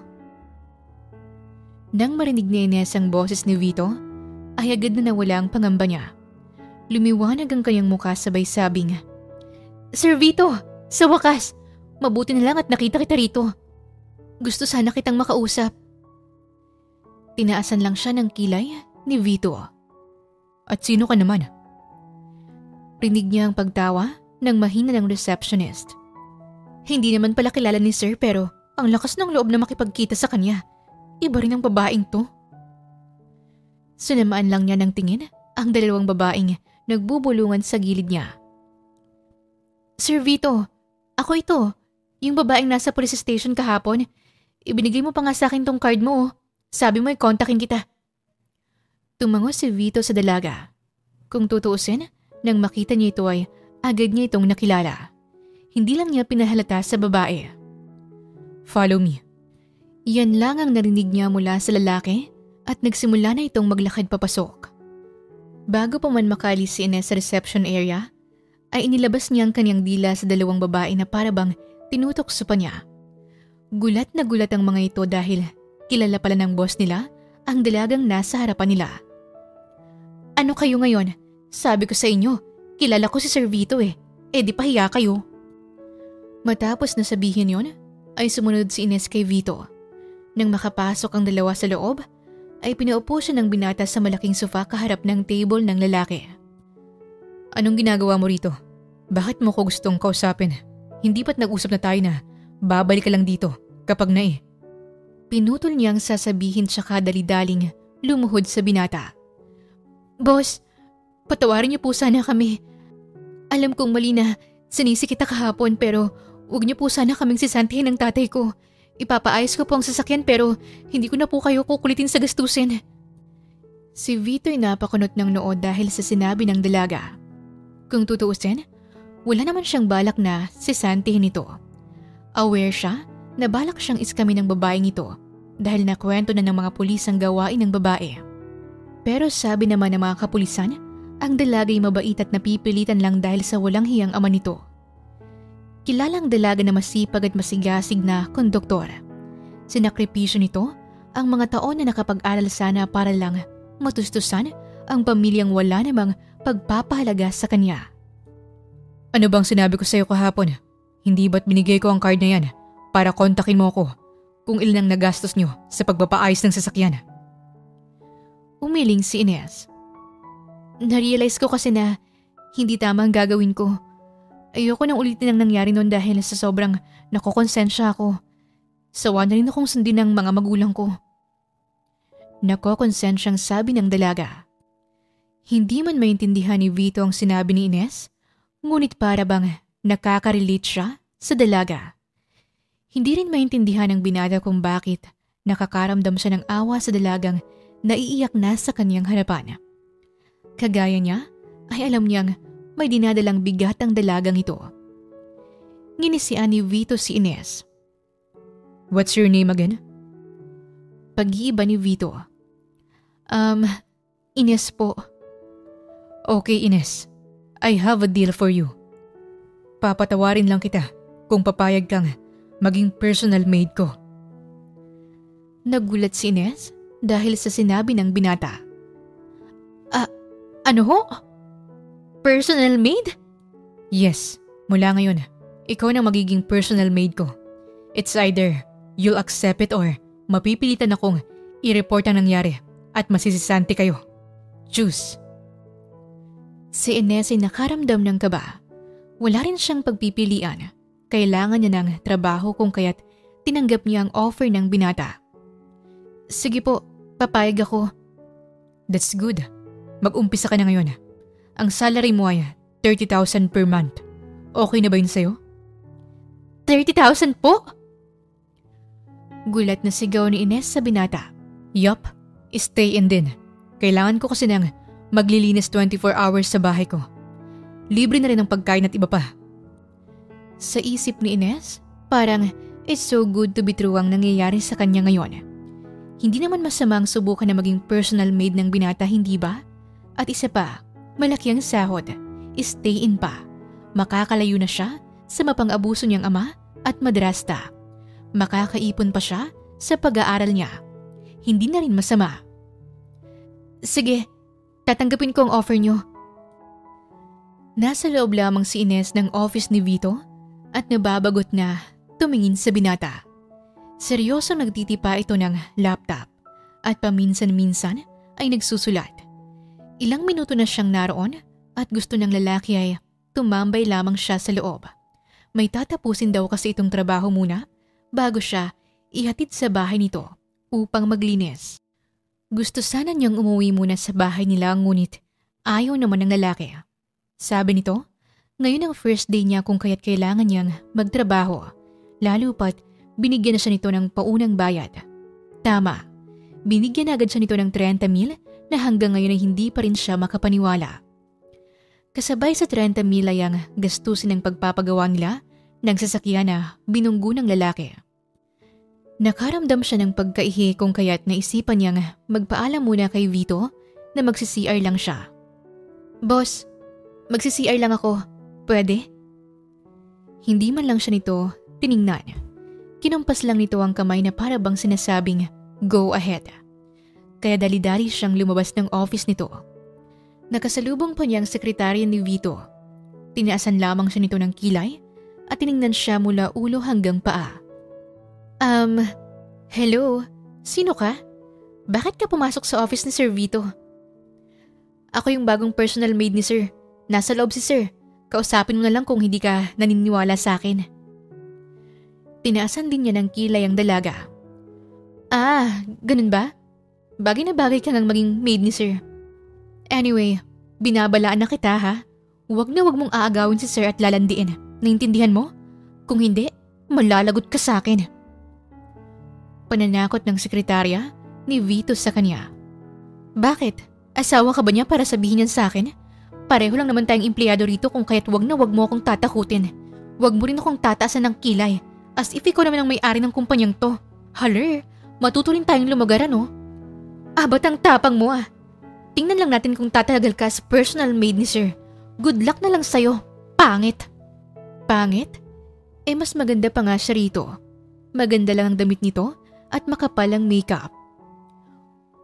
Nang marinig ni Ines ang boses ni Vito, ay agad na nawala ang pangamba niya. Lumiwanag ang kanyang mukha sabay sabing, Sir Vito, sa wakas, mabuti na lang at nakita kita rito. Gusto sana kitang makausap. Tinaasan lang siya ng kilay ni Vito. At sino ka naman? Rinig niya ang pagtawa ng mahina ng receptionist. Hindi naman pala kilala ni Sir pero ang lakas ng loob na makipagkita sa kanya. Iba rin ang babaeng to. Sinamaan lang niya ng tingin ang dalawang babaeng nagbubulungan sa gilid niya. Sir Vito, ako ito. Yung babaeng nasa police station kahapon. Ibinigay mo pa nga sa akin tong card mo. Sabi mo i-kontakin kita. Tumango si Vito sa dalaga. Kung tutuusin, nang makita niya ito ay agad niya itong nakilala. Hindi lang niya pinahalata sa babae. Follow me. Yan lang ang narinig niya mula sa lalaki at nagsimula na itong maglakad papasok. Bago pa man makalis si Ines sa reception area, ay inilabas niya ang kanyang dila sa dalawang babae na parabang tinutokso pa niya. Gulat na gulat ang mga ito dahil kilala pala ng boss nila ang dalagang nasa harapan nila. Ano kayo ngayon? Sabi ko sa inyo, kilala ko si Sir Vito eh. Di pahiya kayo. Matapos na sabihin yon, ay sumunod si Ines kay Vito. Nang makapasok ang dalawa sa loob, ay pinaupo siya ng binata sa malaking sofa kaharap ng table ng lalaki. Anong ginagawa mo rito? Bakit mo ko gustong kausapin? Hindi ba't nag-usap na tayo na babalik ka lang dito kapag Pinutol niyang sasabihin tsaka dali-daling lumuhod sa binata. Boss, patawarin niyo po sana kami. Alam kong mali na sinisi kita kahapon pero huwag niyo po sana kaming sisantihin ng tatay ko. Ipapaayos ko po ang sasakyan pero hindi ko na po kayo kukulitin sa gastusin. Si Vito ay napakunot ng noo dahil sa sinabi ng dalaga. Kung tutuusin, wala naman siyang balak na sisantihin ito. Aware siya na balak siyang iskamin ng babaeng ito dahil nakwento na ng mga pulis ang gawain ng babae. Pero sabi naman ng mga kapulisan, ang dalagay mabait at napipilitan lang dahil sa walang hiyang ama nito. Kilalang dalaga na masipag at masigasig na konduktor. Sinakripisyo nito ang mga taon na nakapag-aral sana para lang matustusan ang pamilyang wala namang pagpapahalaga sa kanya. Ano bang sinabi ko sa iyo kahapon? Hindi ba't binigay ko ang card na yan para kontakin mo ako kung ilan ang nagastos nyo sa pagpapaayos ng sasakyan? Umiling si Ines. Narealize ko kasi na hindi tama ang gagawin ko. Ayoko nang ulitin ang nangyari noon dahil sa sobrang nakokonsensya ako. Sawa na rin akong sundin ng mga magulang ko. Nakokonsensyang sabi ng dalaga. Hindi man maintindihan ni Vito ang sinabi ni Ines, ngunit para bang nakaka-relate siya sa dalaga. Hindi rin maintindihan ng binata kung bakit nakakaramdam siya ng awa sa dalagang naiiyak na sa kanyang harapan. Kagaya niya ay alam niyang may dinadalang bigat ang dalagang ito. Nginisian ni Vito si Ines. What's your name again? Pag-iiba ni Vito. Ines po. Okay, Ines. I have a deal for you. Papatawarin lang kita kung papayag kang maging personal maid ko. Nagulat si Ines dahil sa sinabi ng binata. Ano ho? Personal maid? Yes, mula ngayon, ikaw na magiging personal maid ko. It's either you'll accept it or mapipilitan akong i-report ang nangyari at masisisante kayo. Choose. Si Ines ay nakaramdam ng kaba. Wala rin siyang pagpipilian. Kailangan niya ng trabaho kung kaya't tinanggap niya ang offer ng binata. Sige po, papayag ako. That's good. Mag-umpisa ka na ngayon. Ang salary mo ay 30,000 per month. Okay na ba yun sa'yo? 30,000 po? Gulat na sigaw ni Ines sa binata. Yup, stay in din. Kailangan ko kasi ng maglilinis 24 hours sa bahay ko. Libre na rin ang pagkain at iba pa. Sa isip ni Ines, parang it's so good to be true ang nangyayari sa kanya ngayon. Hindi naman masamang subukan na maging personal maid ng binata, hindi ba? At isa pa, malaki ang sahod. Stay in pa. Makakalayo na siya sa mapang-abuso niyang ama at madrasta. Makakaipon pa siya sa pag-aaral niya. Hindi na rin masama. Sige, tatanggapin ko ang offer niyo. Nasa loob lamang si Ines ng office ni Vito at nababagot na tumingin sa binata. Seryosong nagtitipa ito ng laptop at paminsan-minsan ay nagsusulat. Ilang minuto na siyang naroon at gusto ng lalaki ay tumambay lamang siya sa loob. May tatapusin daw kasi itong trabaho muna bago siya ihatid sa bahay nito upang maglinis. Gusto sana niyang umuwi muna sa bahay nila ngunit ayaw naman ng lalaki. Sabi nito, ngayon ang first day niya kung kaya't kailangan niyang magtrabaho, lalo pat binigyan na siya nito ng paunang bayad. Tama, binigyan agad siya nito ng 30,000 na hanggang ngayon ay hindi pa rin siya makapaniwala. Kasabay sa 30,000 ay ang gastusin ng pagpapagawa nila ng sasakyan na binunggo ng lalaki. Nakaramdam siya ng pagkaihi kung kaya't naisipan niyang magpaalam muna kay Vito na magsi-CR lang siya. Boss, magsi-CR lang ako. Pwede? Hindi man lang siya nito tiningnan. Kinumpas lang nito ang kamay na para bang sinasabing, go ahead. Kaya dali-dali siyang lumabas ng office nito. Nakasalubong pa niya ang sekretarya ni Vito. Tinaasan lamang siya nito ng kilay at tiningnan siya mula ulo hanggang paa. Hello? Sino ka? Bakit ka pumasok sa office ni Sir Vito? Ako yung bagong personal maid ni Sir. Nasa loob si Sir. Kausapin mo na lang kung hindi ka naniniwala sa akin. Tinaasan din niya ng kilay ang dalaga. Ah, ganun ba? Bagay na bagay ka ngang maging maid ni Sir. Anyway, binabalaan na kita ha. Huwag na huwag mong aagawin si Sir at lalandiin. Naintindihan mo? Kung hindi, malalagot ka sa akin. Pananakot ng sekretarya ni Vito sa kanya. Bakit? Asawa ka ba niya para sabihin niyan sa akin? Pareho lang naman tayong empleyado rito kung kaya't wag na wag mo akong tatakutin. Wag mo rin akong tataasan ng kilay as if ikaw naman ang may-ari ng kumpanyang to. Haler, matuto rin tayong lumagar ano? Ba't ang tapang mo ah? Tingnan lang natin kung tatagal ka as personal maid ni Sir. Good luck na lang sa'yo. Pangit. Pangit? Mas maganda pa nga siya rito. Maganda lang ang damit nito at makapal ang makeup.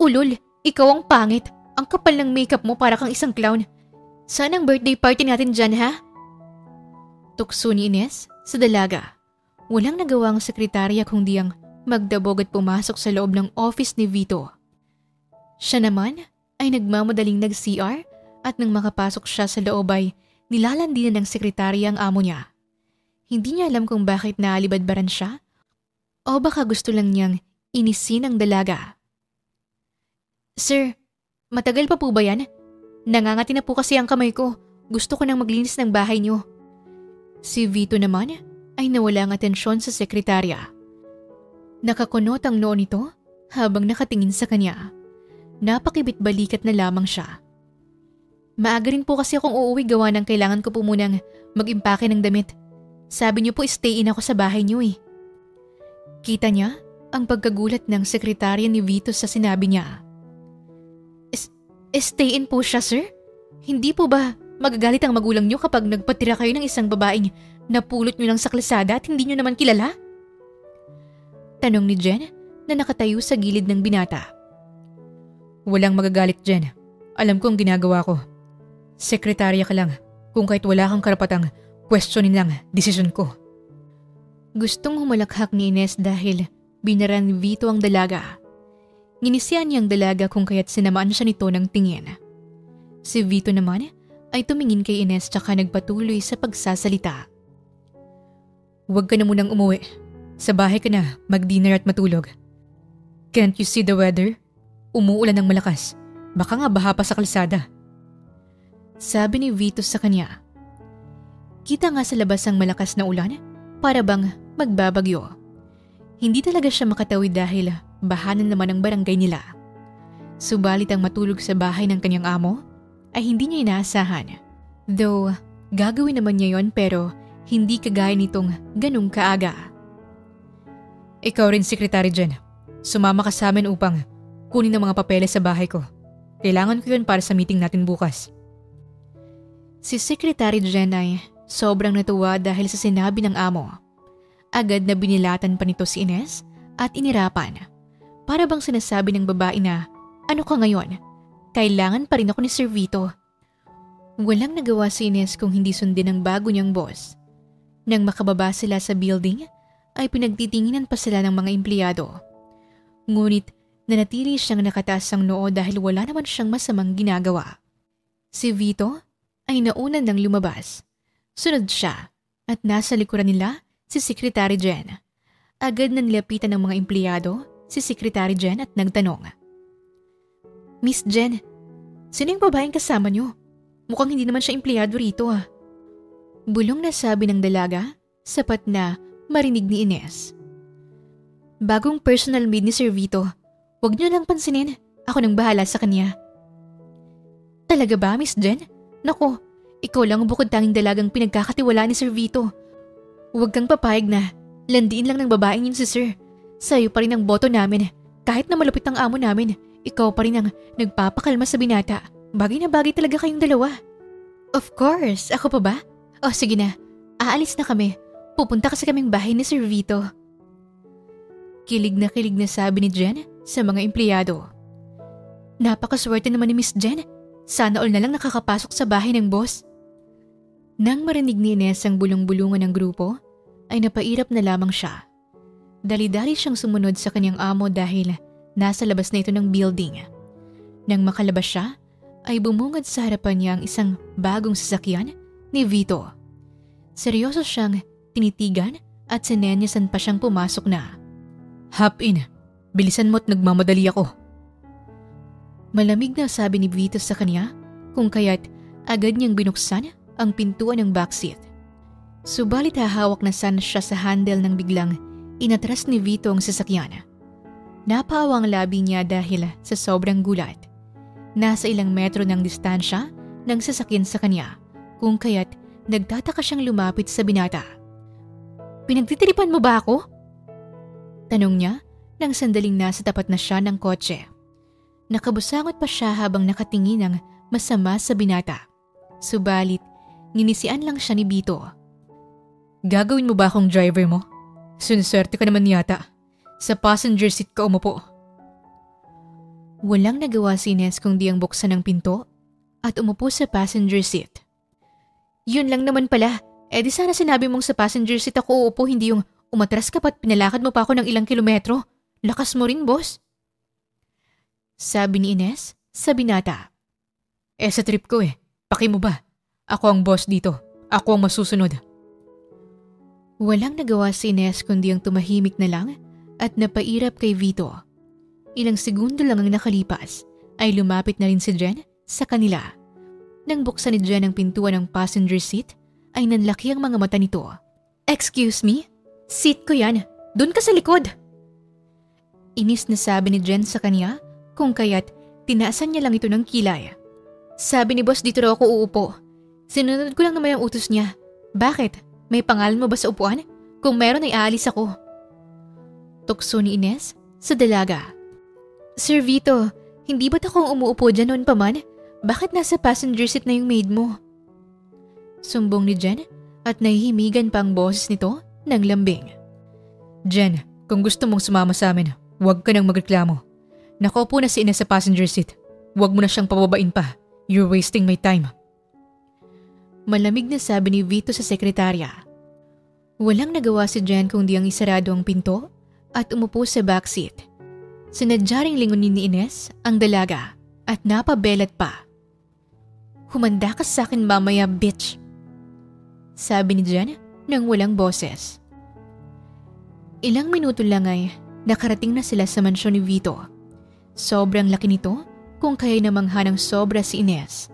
Ulol, ikaw ang pangit. Ang kapal ng makeup mo para kang isang clown. Saan ang birthday party natin dyan ha? Tukso ni Ines sa dalaga. Walang nagawa ang sekretarya kundi ang magdabog at pumasok sa loob ng office ni Vito. Siya naman ay nagmamadaling nag-CR at nang makapasok siya sa loob ay nilalandi na ng sekretarya ang amo niya. Hindi niya alam kung bakit naalibadbaran siya o baka gusto lang niyang inisin ang dalaga. Sir, matagal pa po ba yan? Nangangati na po kasi ang kamay ko. Gusto ko nang maglinis ng bahay niyo. Si Vito naman ay nawala ang atensyon sa sekretarya. Nakakunot ang noo nito habang nakatingin sa kanya. Napakibit-balikat na lamang siya. Maaga rin po kasi akong uuwi gawa ng kailangan ko po munang mag-impake ng damit. Sabi niyo po stay in ako sa bahay niyo eh. Kita niya ang pagkagulat ng sekretarya ni Vito sa sinabi niya. Stay in po siya, sir? Hindi po ba magagalit ang magulang niyo kapag nagpatira kayo ng isang babaeng napulot niyo lang sa kalsada at hindi niyo naman kilala? Tanong ni Jen na nakatayo sa gilid ng binata. Walang magagalit, Jen. Alam ko ang ginagawa ko. Sekretarya ka lang kung kahit wala kang karapatang questionin lang desisyon ko. Gustong humalakhak ni Ines dahil binaran ni Vito ang dalaga. Nginisian niya ang dalaga kung kaya't sinamaan siya nito ng tingin. Si Vito naman ay tumingin kay Ines tsaka nagpatuloy sa pagsasalita. Huwag ka na munang umuwi. Sa bahay ka na, mag-dinner at matulog. Can't you see the weather? Umuulan ng malakas. Baka nga baha pa sa kalsada. Sabi ni Vito sa kanya. Kita nga sa labas ang malakas na ulan, para bang magbabagyo. Hindi talaga siya makatawid dahil bahanan naman ang barangay nila. Subalit ang matulog sa bahay ng kanyang amo ay hindi niya inaasahan. Though, gagawin naman niya yon pero hindi kagaya nitong ganung kaaga. Ikaw rin, Secretary Jen. Sumama ka sa amin upang kunin ang mga papeles sa bahay ko. Kailangan ko yun para sa meeting natin bukas. Si Secretary Jen ay sobrang natuwa dahil sa sinabi ng amo. Agad na binilatan pa nito si Ines at inirapan. Para bang sinasabi ng babae na, ano ka ngayon? Kailangan pa rin ako ni Sir Vito. Walang nagawa si Ines kung hindi sundin ang bago niyang boss. Nang makababa sila sa building, ay pinagtitinginan pa sila ng mga empleyado. Ngunit nanatili siyang nakataas ang noo dahil wala naman siyang masamang ginagawa. Si Vito ay nauna nang lumabas. Sunod siya at nasa likuran nila si Secretary Jen. Agad na nilapitan ng mga empleyado si Secretary Jen at nagtanong. Miss Jen, sino yung babaeng kasama niyo? Mukhang hindi naman siya empleyado rito ah. Bulong na sabi ng dalaga, sapat na marinig ni Ines. Bagong personal maid ni Sir Vito. Huwag niyo lang pansinin. Ako nang bahala sa kanya. Talaga ba, Miss Jen? Nako, ikaw lang ang bukod tanging dalagang pinagkakatiwalaan ni Sir Vito. Huwag kang papayag na landiin lang ng babaeng yun si Sir. Sa'yo pa rin ang boto namin. Kahit na malupit ang amo namin, ikaw pa rin ang nagpapakalma sa binata. Bagay na bagay talaga kayong dalawa. Of course, ako pa ba? O sige na, aalis na kami. Pupunta kasi kaming bahay ni Sir Vito. Kilig na sabi ni Jen sa mga empleyado. Napakaswerte naman ni Miss Jen. Sana all na lang nakakapasok sa bahay ng boss. Nang marinig ni Ines ang bulong-bulungan ng grupo, ay napairap na lamang siya. Dali-dali siyang sumunod sa kanyang amo dahil nasa labas na ito ng building. Nang makalabas siya, ay bumungad sa harapan niya ang isang bagong sasakyan ni Vito. Seryoso siyang tinitigan at sinenyasan pa siyang pumasok na. Hop in. Bilisan mo't nagmamadali ako. Malamig na sabi ni Vito sa kanya kung kaya't agad niyang binuksan ang pintuan ng backseat. Subalit hahawak na sana siya sa handle nang biglang inatras ni Vito ang sasakyan. Napaawa ang labi niya dahil sa sobrang gulat. Nasa ilang metro ng distansya ng sasakyan sa kanya kung kaya't nagtataka siyang lumapit sa binata. Pinagtitiripan mo ba ako? Tanong niya nang sandaling nasa tapat na siya ng kotse. Nakabusangot pa siya habang nakatingin ng masama sa binata. Subalit, nginisian lang siya ni Vito. Gagawin mo ba akong driver mo? Siniswerte ka naman yata. Sa passenger seat ka umupo. Walang nagawa si Ines kundi ang buksan ng pinto at umupo sa passenger seat. Yun lang naman pala. Di sana sinabi mong sa passenger seat ako uupo, hindi yung umatras ka pa't pinalakad mo pa ako ng ilang kilometro. Lakas mo rin, boss. Sabi ni Ines sa binata. Sa trip ko Paki mo ba? Ako ang boss dito. Ako ang masusunod. Walang nagawa si Ines kundi ang tumahimik na lang at napairap kay Vito. Ilang segundo lang ang nakalipas ay lumapit na rin si Jen sa kanila. Nang buksan ni Jen ang pintuan ng passenger seat, ay nanlaki ang mga mata nito. Excuse me? Seat ko yan. Doon ka sa likod. Inis na sabi ni Jen sa kanya kung kaya't tinaasan niya lang ito ng kilay. Sabi ni boss dito raw ako uupo. Sinunod ko lang naman ang utos niya. Bakit? May pangalan mo ba sa upuan? Kung meron ay aalis ako. Tukso ni Ines sa dalaga. Sir Vito, hindi ba't akong umuupo dyan noon pa man? Bakit nasa passenger seat na yung maid mo? Sumbong ni Jen at nahihimigan pa ang boses nito ng lambing. Jen, kung gusto mong sumama sa amin, huwag ka nang magreklamo. Nakaupo na si Ines sa passenger seat. Huwag mo na siyang pababain pa. You're wasting my time. Malamig na sabi ni Vito sa sekretarya. Walang nagawa si Jen kundi ang isarado ang pinto at umupo sa backseat. Sinadya ring lingunin ni Ines ang dalaga at napabelat pa. "Humanda ka sa akin mamaya, bitch," sabi ni Jen nang walang boses. Ilang minuto lang ay nakarating na sila sa mansyon ni Vito. Sobrang laki nito kung kaya namangha ng sobra si Ines.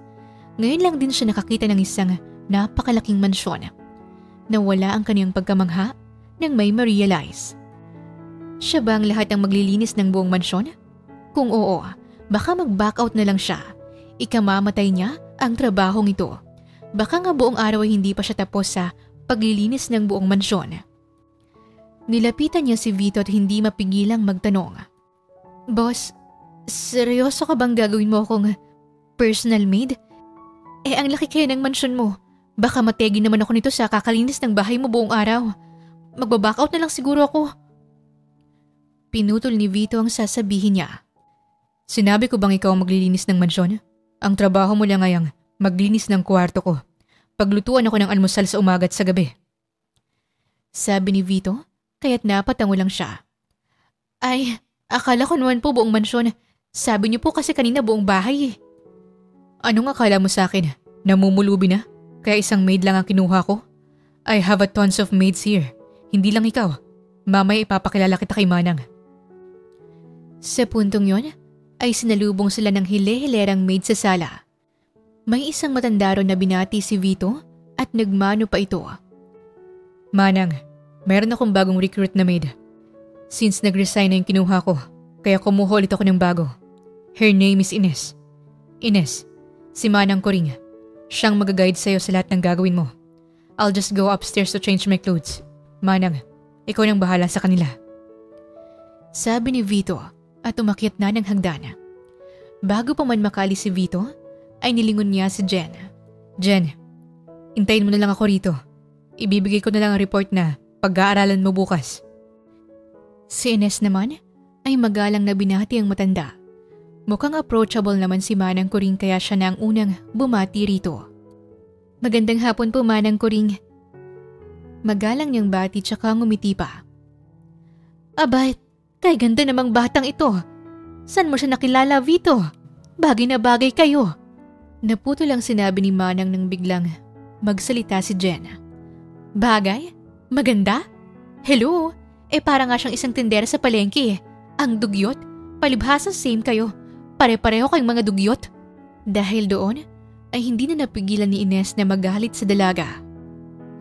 Ngayon lang din siya nakakita ng isang napakalaking mansyon na wala ang kaniyang pagkamangha nang may ma-realize. Siya ba ang lahat ang maglilinis ng buong mansyon? Kung oo, baka mag-back out na lang siya. Ikamamatay niya ang trabahong ito. Baka nga buong araw ay hindi pa siya tapos sa paglilinis ng buong mansyon. Nilapitan niya si Vito at hindi mapigilang magtanong. "Boss, seryoso ka bang gagawin mo akong personal maid? Ang laki kaya ng mansyon mo. Baka mategi naman ako nito sa kakalinis ng bahay mo buong araw. Magbaback out na lang siguro ako." Pinutol ni Vito ang sasabihin niya. "Sinabi ko bang ikaw ang maglilinis ng mansyon? Ang trabaho mo lang ngayang maglinis ng kwarto ko. Paglutuan ako ng almusal sa umaga at sa gabi." Sabi ni Vito, kaya't napatango lang siya. "Ay, akala ko naman po buong mansyon. Sabi niyo po kasi kanina buong bahay eh." "Anong akala mo sa akin? Namumulubi na? Kaya isang maid lang ang kinuha ko? I have a tons of maids here. Hindi lang ikaw. Mamaya ipapakilala kita kay Manang." Sa puntong yon, ay sinalubong sila ng hile-hilerang maid sa sala. May isang matanda ron na binati si Vito at nagmano pa ito. "Manang, meron akong bagong recruit na maid. Since nag-resign na yung kinuha ko, kaya kumuha ulit ako ng bago. Her name is Ines. Ines, si Manang ko rin. Siyang mag-guide sa'yo sa lahat ng gagawin mo. I'll just go upstairs to change my clothes. Manang, ikaw nang bahala sa kanila." Sabi ni Vito at umakyat na ng hagdan. Bago pa man makali si Vito, ay nilingon niya si Jen. "Jen, intayin mo na lang ako rito. Ibibigay ko na lang ang report na pag-aaralan mo bukas." Si Ines naman ay magalang na binati ang matanda. Mukhang approachable naman si Manang Kuring kaya siya na ang unang bumati rito. "Magandang hapon po, Manang Kuring." Magalang niyang bati tsaka ngumiti pa. "Abay, kay ganda namang batang ito. San mo siya nakilala, Vito? Bagay na bagay kayo." Naputo lang sinabi ni Manang nang biglang magsalita si Jen. "Bagay? Maganda? Hello? Para nga siyang isang tindera sa palengke. Ang dugyot? Palibhasa same kayo. Pare-pareho kayong mga dugyot." Dahil doon, ay hindi na napigilan ni Ines na magalit sa dalaga.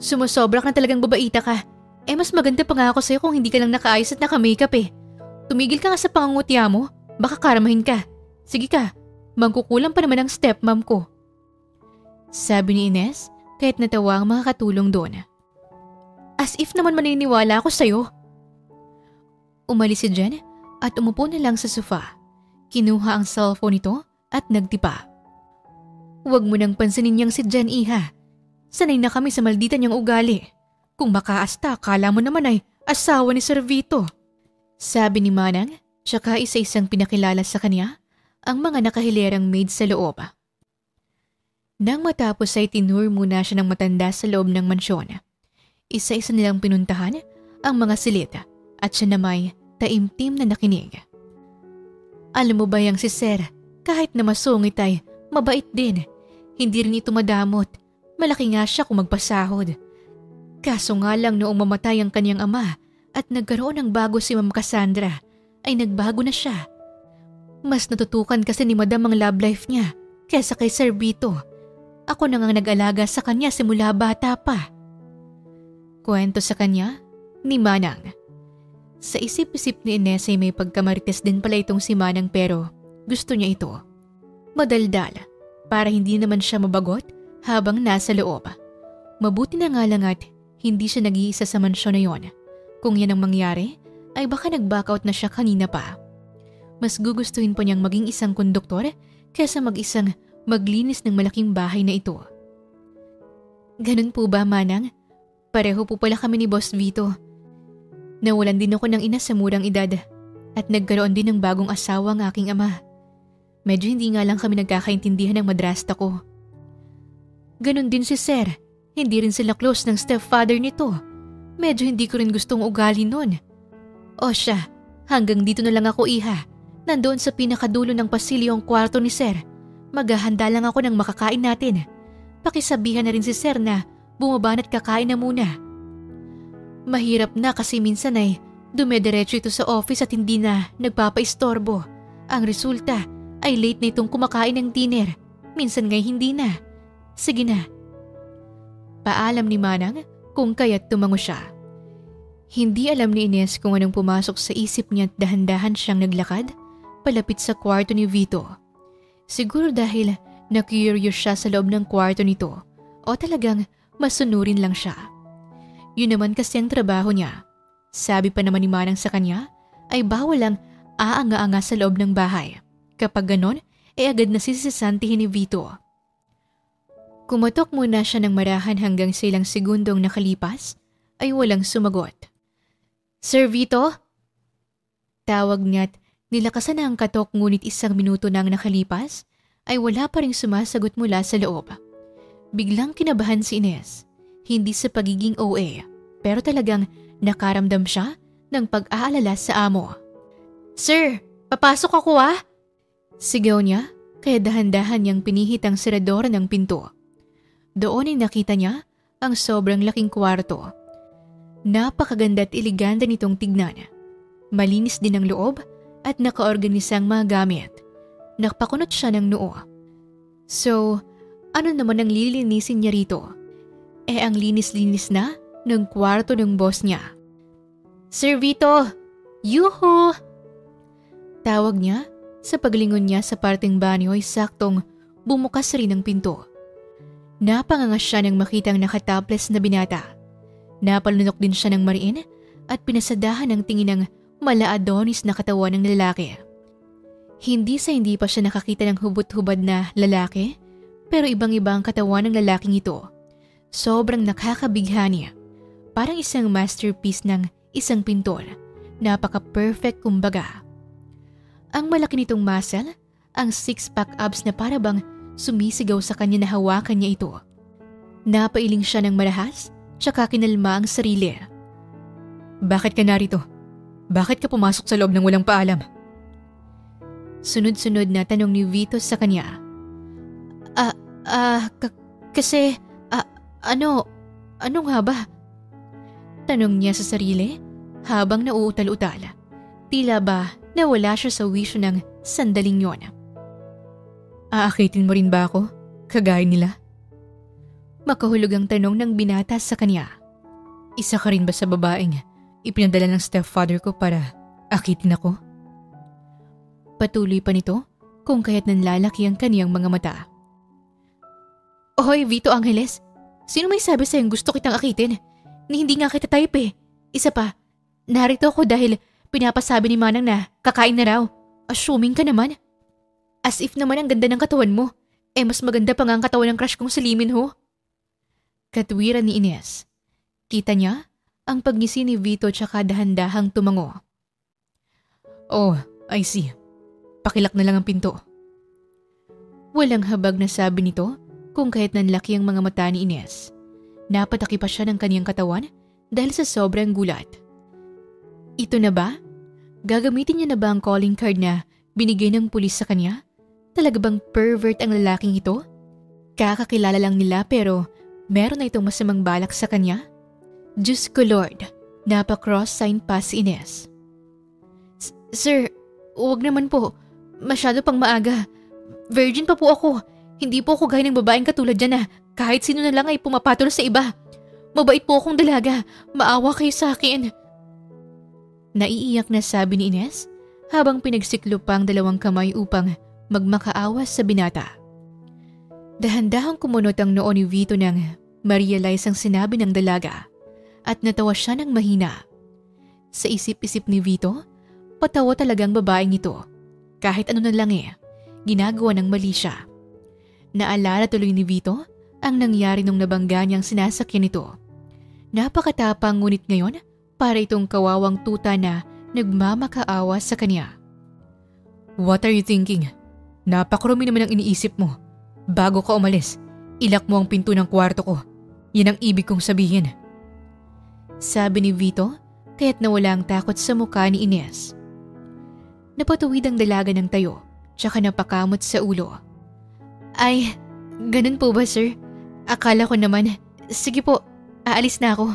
"Sumusobra ka na talagang babaita ka. Mas maganda pa nga ako sa'yo kung hindi ka lang nakaayos at naka-makeup eh. Tumigil ka nga sa pangungutya mo. Baka karamahin ka. Sige ka, magkukulang pa naman ang stepmom ko." Sabi ni Ines, kahit natawa ang mga katulong doon. "As if naman maniniwala ako sa'yo." Umalis si Jen at umupo na lang sa sofa. Kinuha ang cellphone nito at nagtipa. "Huwag mo nang pansinin niyang si Jen, iha. Sanay na kami sa maldita niyang ugali. Kung makaasta, akala mo naman ay asawa ni Sir Vito." Sabi ni Manang, tsaka isa-isang pinakilala sa kanya ang mga nakahilerang maid sa loob. Nang matapos ay tinur muna siya ng matanda sa loob ng mansyon. Isa-isa nilang pinuntahan ang mga silid at siya na may taimtim na nakinig. "Alam mo ba yang si Sir, kahit na masungit ay mabait din. Hindi rin ito madamot. Malaki nga siya kung magpasahod. Kaso nga lang noong mamatay ang kanyang ama at nagkaroon ng bago si Ma'am Cassandra, ay nagbago na siya. Mas natutukan kasi ni Madam ang love life niya kesa kay Sir Vito. Ako na nga nag-alaga sa kanya simula bata pa." Kwento sa kanya ni Manang. Sa isip-isip ni Ines ay may pagkamarites din pala itong si Manang pero gusto niya ito. Madaldal para hindi naman siya mabagot habang nasa loob. Mabuti na nga lang at hindi siya nag-iisa sa mansyon na yon. Kung yan ang mangyari, ay baka nag-back out na siya kanina pa. Mas gugustuhin po niyang maging isang konduktor kaysa mag-isang maglinis ng malaking bahay na ito. "Ganun po ba, Manang? Pareho po pala kami ni Boss Vito. Nawalan din ako ng ina sa murang edad at nagkaroon din ng bagong asawa ang aking ama. Medyo hindi nga lang kami nagkakaintindihan ng madrasta ko." Ganon din si Sir. Hindi rin sila close ng stepfather nito. Medyo hindi ko rin gustong ugali nun. O siya, hanggang dito na lang ako, iha. Nandoon sa pinakadulo ng pasilyo ang kwarto ni Sir. Maghahanda lang ako ng makakain natin. Pakisabihan na rin si Sir na bumaba na't kakain na muna. Mahirap na kasi minsan ay dumediretso ito sa office at hindi na nagpapaistorbo. Ang resulta ay late na itong kumakain ng dinner. Minsan nga'y hindi na. Sige na. Paalam ni Manang kung kaya't tumango siya. Hindi alam ni Ines kung anong pumasok sa isip niya at dahan-dahan siyang naglakad palapit sa kwarto ni Vito. Siguro dahil na-curious siya sa loob ng kwarto nito o talagang masunurin lang siya. Yun naman kasi ang trabaho niya. Sabi pa naman ni Manang sa kanya ay bawal lang aanga-anga sa loob ng bahay. Kapag ganon, agad na sisisantihin ni Vito. Kumatok muna siya ng marahan hanggang sa ilang segundong nakalipas ay walang sumagot. Sir Vito? Tawag niya't nilakasan na ang katok ngunit 1 minuto nang nakalipas ay wala pa ring sumasagot mula sa loob. Biglang kinabahan si Ines. Hindi sa pagiging OA pero talagang nakaramdam siya ng pag-aalala sa amo. Sir, papasok ako ah! Sigaw niya kaya dahan-dahan niyang pinihit ang seradora ng pinto. Doon ay nakita niya ang sobrang laking kwarto. Napakaganda at elegante nitong tignan. Malinis din ang loob at nakaorganisang mga gamit. Nakapakunot siya ng noo. So, ano naman ang lilinisin niya rito? Ang linis-linis na ng kwarto ng boss niya. Sir Vito! Yuhu! Tawag niya. Sa paglingon niya sa parteng banyo ay saktong bumukas rin ang pinto. Napangangas siya nang makitang nakataples na binata. Napalunok din siya ng mariin at pinasadahan ng tingin ng mala-adonis na katawan ng lalaki. Hindi pa siya nakakita ng hubot-hubad na lalaki pero ibang-iba ang katawan ng lalaking ito. Sobrang nakakabighani. Parang isang masterpiece ng isang pintor. Napaka-perfect kumbaga. Ang malaki nitong muscle, ang 6-pack abs na parabang sumisigaw sa kanya na hawakan niya ito. Napailing siya ng marahas, tsaka kinalma ang sarili. Bakit ka narito? Bakit ka pumasok sa loob ng walang paalam? Sunod-sunod na tanong ni Vito sa kanya. Kasi, ano nga ba? Tanong niya sa sarili habang nauutal-utal. Tila ba nawala siya sa wisyo ng sandaling yon. Aakitin mo rin ba ako? Kagaya nila? Makahulog ang tanong ng binata sa kanya. Isa ka rin ba sa babaeng ipinadala ng stepfather ko para akitin ako? Patuloy pa nito kung kaya't nanlalaki ang kaniyang mga mata. Hoy Vito Angeles, sino may sabi sa'yong gusto kitang akitin? Ni hindi nga kita type eh. Isa pa, narito ako dahil pinapasabi ni Manang na kakain na raw. Assuming ka naman. As if naman ang ganda ng katawan mo. Mas maganda pa nga ang katawan ng crush kong si Lee Min-ho. Katwiran ni Ines. Kita niya ang pagngisi ni Vito tsaka dahan-dahang tumango. Oh, I see. Pakilak na lang ang pinto. Walang habag na sabi nito kung kahit nanlaki ang mga mata ni Ines. Napataki pa siya ng kaniyang katawan dahil sa sobrang gulat. Ito na ba? Gagamitin niya na ba ang calling card na binigay ng pulis sa kanya? Talaga bang pervert ang lalaking ito? Kakakilala lang nila pero meron na itong masamang balak sa kanya? Diyos ko Lord, napa-cross sign pa si Ines. Sir, huwag naman po. Masyado pang maaga. Virgin pa po ako. Hindi po ako gaya ng babaeng katulad dyan na kahit sino na lang ay pumapatol sa iba. Mabait po akong dalaga. Maawa kayo sa akin. Naiiyak na sabi ni Ines habang pinagsiklo pa ang 2 kamay upang magmakaawas sa binata. Dahan-dahang kumunot ang noo ni Vito nang ma-realize ang sinabi ng dalaga at natawa siya ng mahina. Sa isip-isip ni Vito, patawa talagang babaeng ito. Kahit ano na lang ginagawa ng mali siya. Naalala tuloy ni Vito ang nangyari nung nabangga niyang sinasakyan ito. Napakatapang ngunit ngayon para itong kawawang tuta na nagmamakaawa sa kanya. What are you thinking? Napakarumi naman ang iniisip mo. Bago ka umalis, ilak mo ang pinto ng kwarto ko. Yan ang ibig kong sabihin. Sabi ni Vito, kaya't nawala ang takot sa mukha ni Ines. Napatuwid ang dalaga ng tayo, tsaka napakamot sa ulo. Ay, ganun po ba sir? Akala ko naman, sige po, aalis na ako.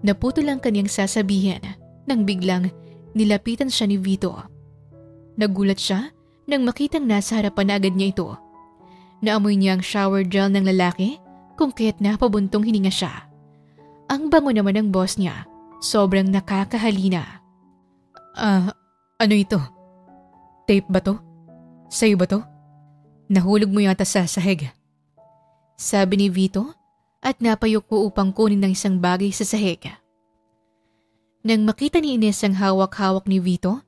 Naputol ang kanyang sasabihin nang biglang nilapitan siya ni Vito. Nagulat siya nang makitang nasa harapan na agad niya ito. Naamoy niya ang shower gel ng lalaki kung kaya't napabuntong hininga siya. Ang bango naman ng boss niya, sobrang nakakahalina. Ano ito? Tape ba to? Sa'yo ba to? Nahulog mo yata sa sahig. Sabi ni Vito at napayuko upang kunin ng isang bagay sa sahig. Nang makita ni Ines ang hawak-hawak ni Vito,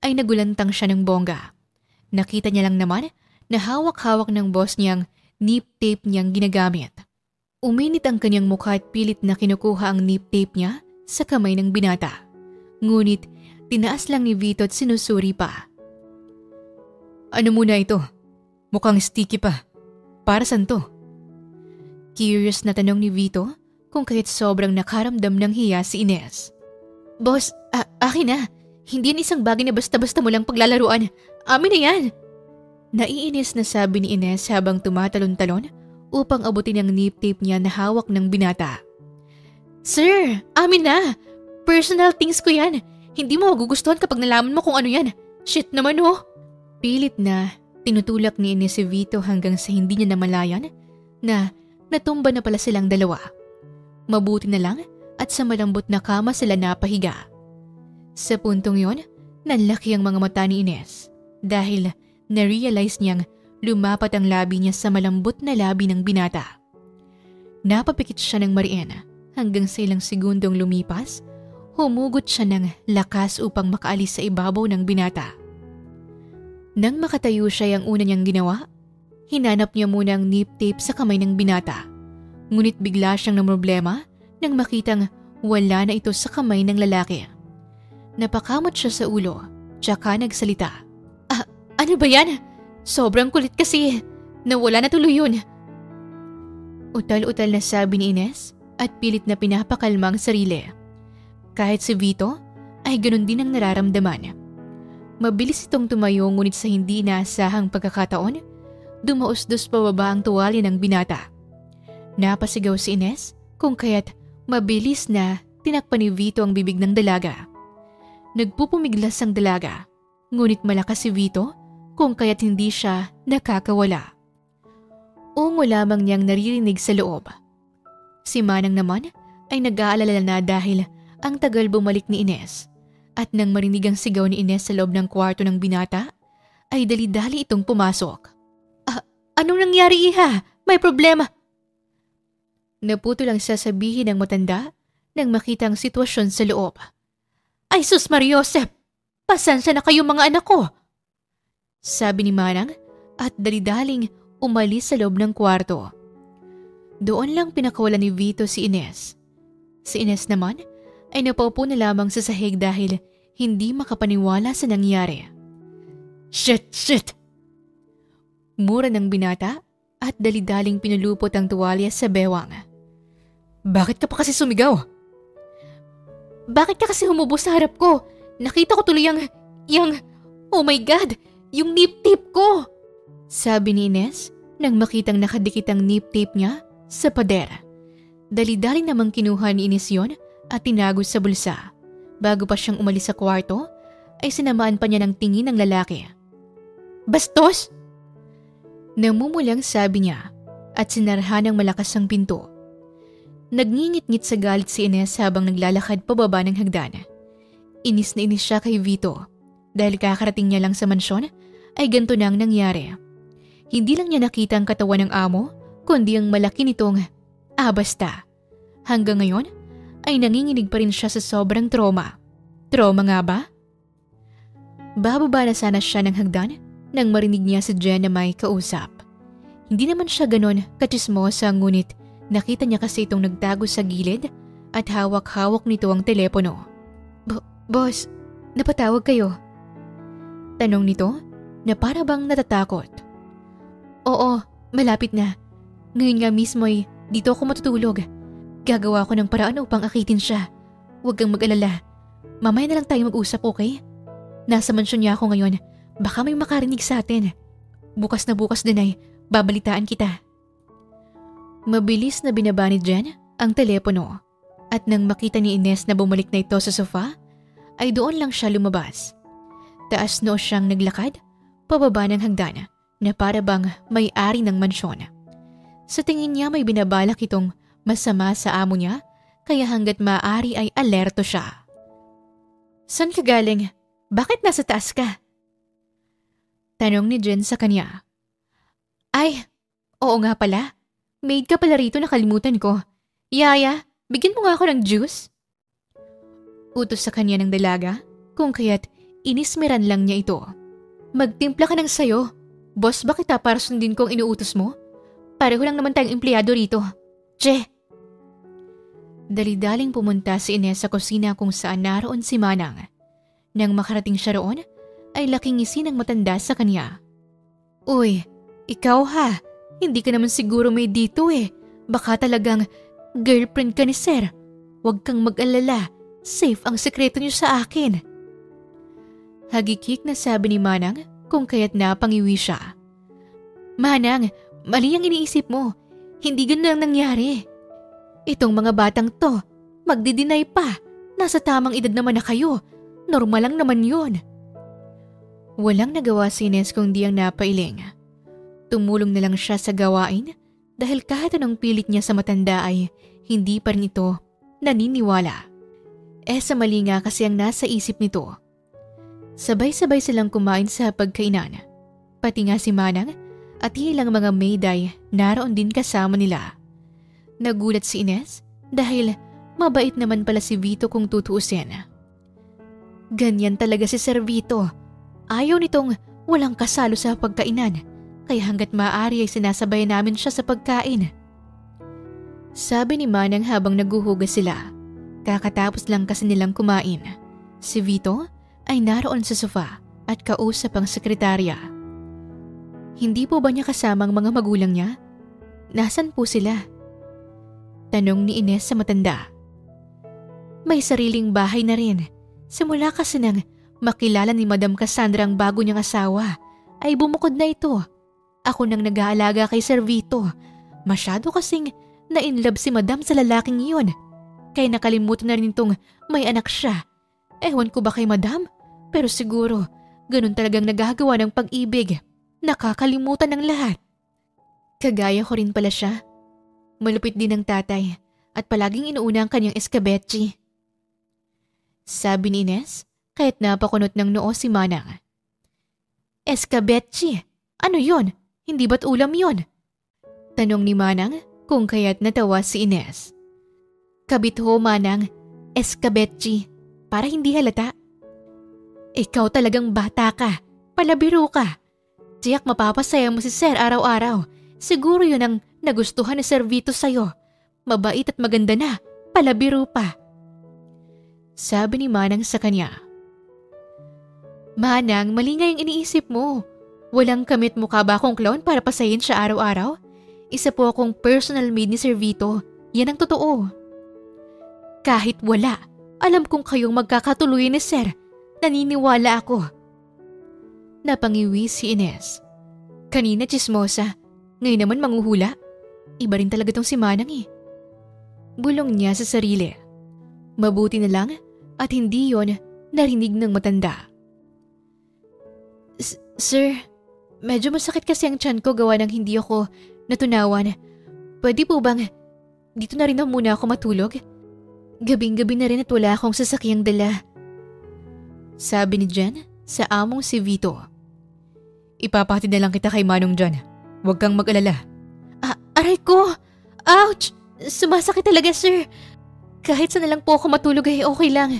ay nagulantang siya ng bongga. Nakita niya lang naman na hawak-hawak ng boss niyang nip tape niyang ginagamit. Uminit ang kanyang mukha at pilit na kinukuha ang nip tape niya sa kamay ng binata. Ngunit tinaas lang ni Vito at sinusuri pa. Ano muna ito? Mukhang sticky pa. Para saan to? Curious na tanong ni Vito kung kahit sobrang nakaramdam ng hiya si Ines. Boss, akin na. Hindi yan isang bagay na basta-basta mo lang paglalaruan. Amin na yan. Naiinis na sabi ni Ines habang tumatalon-talon upang abutin ang nip tape niya na hawak ng binata. Sir, amin na. Personal things ko yan. Hindi mo magugustuhan kapag nalaman mo kung ano yan. Shit naman oh. Pilit na tinutulak ni Ines si Vito hanggang sa hindi niya namalayan na natumba na pala silang dalawa. Mabuti na lang at sa malambot na kama sila napahiga. Sa puntong yon, nanlaki ang mga mata ni Ines dahil na-realize niyang lumapat ang labi niya sa malambot na labi ng binata. Napapikit siya ng mariin hanggang sa ilang segundong lumipas, humugot siya ng lakas upang makaalis sa ibabaw ng binata. Nang makatayo siya, ang una niyang ginawa, hinanap niya muna ang nip tape sa kamay ng binata. Ngunit bigla siyang namroblema nang makitang wala na ito sa kamay ng lalaki. Napakamot siya sa ulo, tsaka nagsalita. Ano ba yan? Sobrang kulit kasi. Nawala na tuloy yun. Utal-utal na sabi ni Ines at pilit na pinapakalma ang sarili. Kahit si Vito ay ganun din ang nararamdaman. Mabilis itong tumayo ngunit sa hindi inaasahang pagkakataon, dumausdos pababa ang tuwalya ng binata. Napasigaw si Ines kung kaya't mabilis na tinakpan ni Vito ang bibig ng dalaga. Nagpupumiglas ang dalaga, ngunit malakas si Vito kung kaya't hindi siya nakakawala. Ungo lamang niyang naririnig sa loob. Si Manang naman ay nag-aalala na dahil ang tagal bumalik ni Ines. At nang marinig ang sigaw ni Ines sa loob ng kwarto ng binata, ay dali-dali itong pumasok. Anong nangyari, iha? May problema. Naputol ang sasabihin ng matanda nang makita ang sitwasyon sa loob. Ay sus Mariosep! Pasensya na kayo mga anak ko! Sabi ni Manang at dali-daling umalis sa loob ng kwarto. Doon lang pinakawalan ni Vito si Ines. Si Ines naman ay napaupo na lamang sa sahig dahil hindi makapaniwala sa nangyari. Shit! Mura ng binata at dali-daling pinulupot ang tuwalya sa bewang. Bakit ka pa kasi sumigaw? Bakit ka kasi humubo sa harap ko? Nakita ko tuloy yung oh my God, yung nip tape ko! Sabi ni Ines nang makitang nakadikit ang nip tape niya sa pader. Dali-dali namang kinuha ni Ines yon at tinago sa bulsa. Bago pa siyang umalis sa kwarto, ay sinamaan pa niya ng tingin ng lalaki. Bastos! Namumulang sabi niya at sinarhan ng malakas ang pinto. Nagngingit-ngit sa galit si Ines habang naglalakad pababa ng hagdan. Inis na inis siya kay Vito dahil kakarating niya lang sa mansyon ay ganito na ang nangyari. Hindi lang niya nakita ang katawan ng amo kundi ang malaki nitong basta. Hanggang ngayon ay nanginginig pa rin siya sa sobrang trauma. Trauma nga ba? Bababa na sana siya ng hagdan nang marinig niya si Jen na may kausap. Hindi naman siya ganon katsismosa ngunit nakita niya kasi itong nagtago sa gilid at hawak-hawak nito ang telepono. Boss, napatawag kayo? Tanong nito na para bang natatakot. Oo, Malapit na. Ngayon nga mismo ay dito ako matutulog. Gagawa ko ng paraan upang akitin siya. Huwag kang mag-alala. Mamaya na lang tayo mag-usap, okay? Nasa mansyon niya ako ngayon. Baka may makarinig sa atin. Bukas na bukas din ay babalitaan kita. Mabilis na binaba ni Jen ang telepono. At nang makita ni Ines na bumalik na ito sa sofa, ay doon lang siya lumabas. Taas noo siyang naglakad, pababa ng hagdan na para bang may-ari ng mansyon. Sa tingin niya may binabalak itong masama sa amo niya, kaya hanggat maaari ay alerto siya. San ka galing? Bakit nasa taas ka? Tanong ni Jen sa kanya. Ay, oo nga pala. Maid ka pala rito, nakalimutan ko. Yaya, bigyan mo nga ako ng juice. Utos sa kanya ng dalaga, kung kaya't inismeran lang niya ito. Magtimpla ka ng sayo. Boss ba kita para sundin kong inuutos mo? Pareho lang naman tayong empleyado rito. Che! Dali-daling pumunta si Ines sa kusina kung saan naroon si Manang. Nang makarating siya roon, ay laking ngisi ng matanda sa kanya. Uy, ikaw ha, hindi ka naman siguro may dito eh. Baka talagang girlfriend ka ni Sir. Huwag kang mag-alala, safe ang sekreto niyo sa akin. Hagikik na sabi ni Manang kung kaya't napangiwi siya. Manang, mali ang iniisip mo. Hindi ganun ang nangyari. Itong mga batang to, magdi-deny pa. Nasa tamang edad naman na kayo. Normal lang naman yun. Walang nagawa si Ines kundi ang napailing. Tumulong na lang siya sa gawain dahil kahit anong pilit niya sa matanda ay hindi pa rin ito naniniwala. Sa mali nga kasi ang nasa isip nito. Sabay-sabay silang kumain sa pagkainan. Pati nga si Manang at ilang mga maid ay naroon din kasama nila. Nagulat si Ines dahil mabait naman pala si Vito kung tutuusin. Ganyan talaga si Sir Vito. Ayaw nitong walang kasalo sa pagkainan, kaya hanggat maaari ay sinasabayan namin siya sa pagkain. Sabi ni Manang habang naguhugas sila. Kakatapos lang kasi nilang kumain. Si Vito ay naroon sa sofa at kausap ang sekretarya. Hindi po ba niya kasama ang mga magulang niya? Nasaan po sila? Tanong ni Ines sa matanda. May sariling bahay na rin. Simula kasi nang makilala ni Madam Cassandra ang bago niyang asawa, ay bumukod na ito. Ako nang nag-aalaga kay Sir Vito. Masyado kasing na-inlove si Madam sa lalaking iyon. Kaya nakalimutan na rin itong may anak siya. Ewan ko ba kay Madam? Pero siguro, ganun talagang nagagawa ng pag-ibig. Nakakalimutan ng lahat. Kagaya ko rin pala siya. Malupit din ang tatay at palaging inuuna ang kanyang escabeche. Sabi ni Ines, kahit napakunot ng noo si Manang. Escabeche? Ano yon? Hindi ba't ulam yon? Tanong ni Manang kung kaya't natawa si Ines. Kabit ho, Manang. Escabeche. Para hindi halata. Ikaw talagang bata ka. Palabiro ka. Tiyak mapapasaya mo si Sir araw-araw. Siguro yun ang nagustuhan ni Sir Vito sa'yo. Mabait at maganda na. Palabiro pa. Sabi ni Manang sa kanya. Manang, mali nga yung iniisip mo. Walang kamit mukha ba akong clown para pasayin siya araw-araw? Isa po akong personal maid ni Sir Vito. Yan ang totoo. Kahit wala, alam kong kayong magkakatuloy ni Sir. Naniniwala ako. Napangiwi si Ines. Kanina chismosa, ngayon naman manghuhula. Iba rin talaga tong si Manang eh. Bulong niya sa sarili. Mabuti na lang at hindi yon narinig ng matanda. Sir, medyo masakit kasi ang tiyan ko gawa ng hindi ako natunawan. Pwede po bang dito na rin na muna ako matulog? Gabing-gabi na rin at wala akong sasakyang dala. Sabi ni Jen sa among si Vito. Ipapatid na lang kita kay Manong Jan. Huwag kang mag-alala. Aray ko! Ouch! Sumasakit talaga, sir. Kahit saan na lang po ako matulog ay okay lang.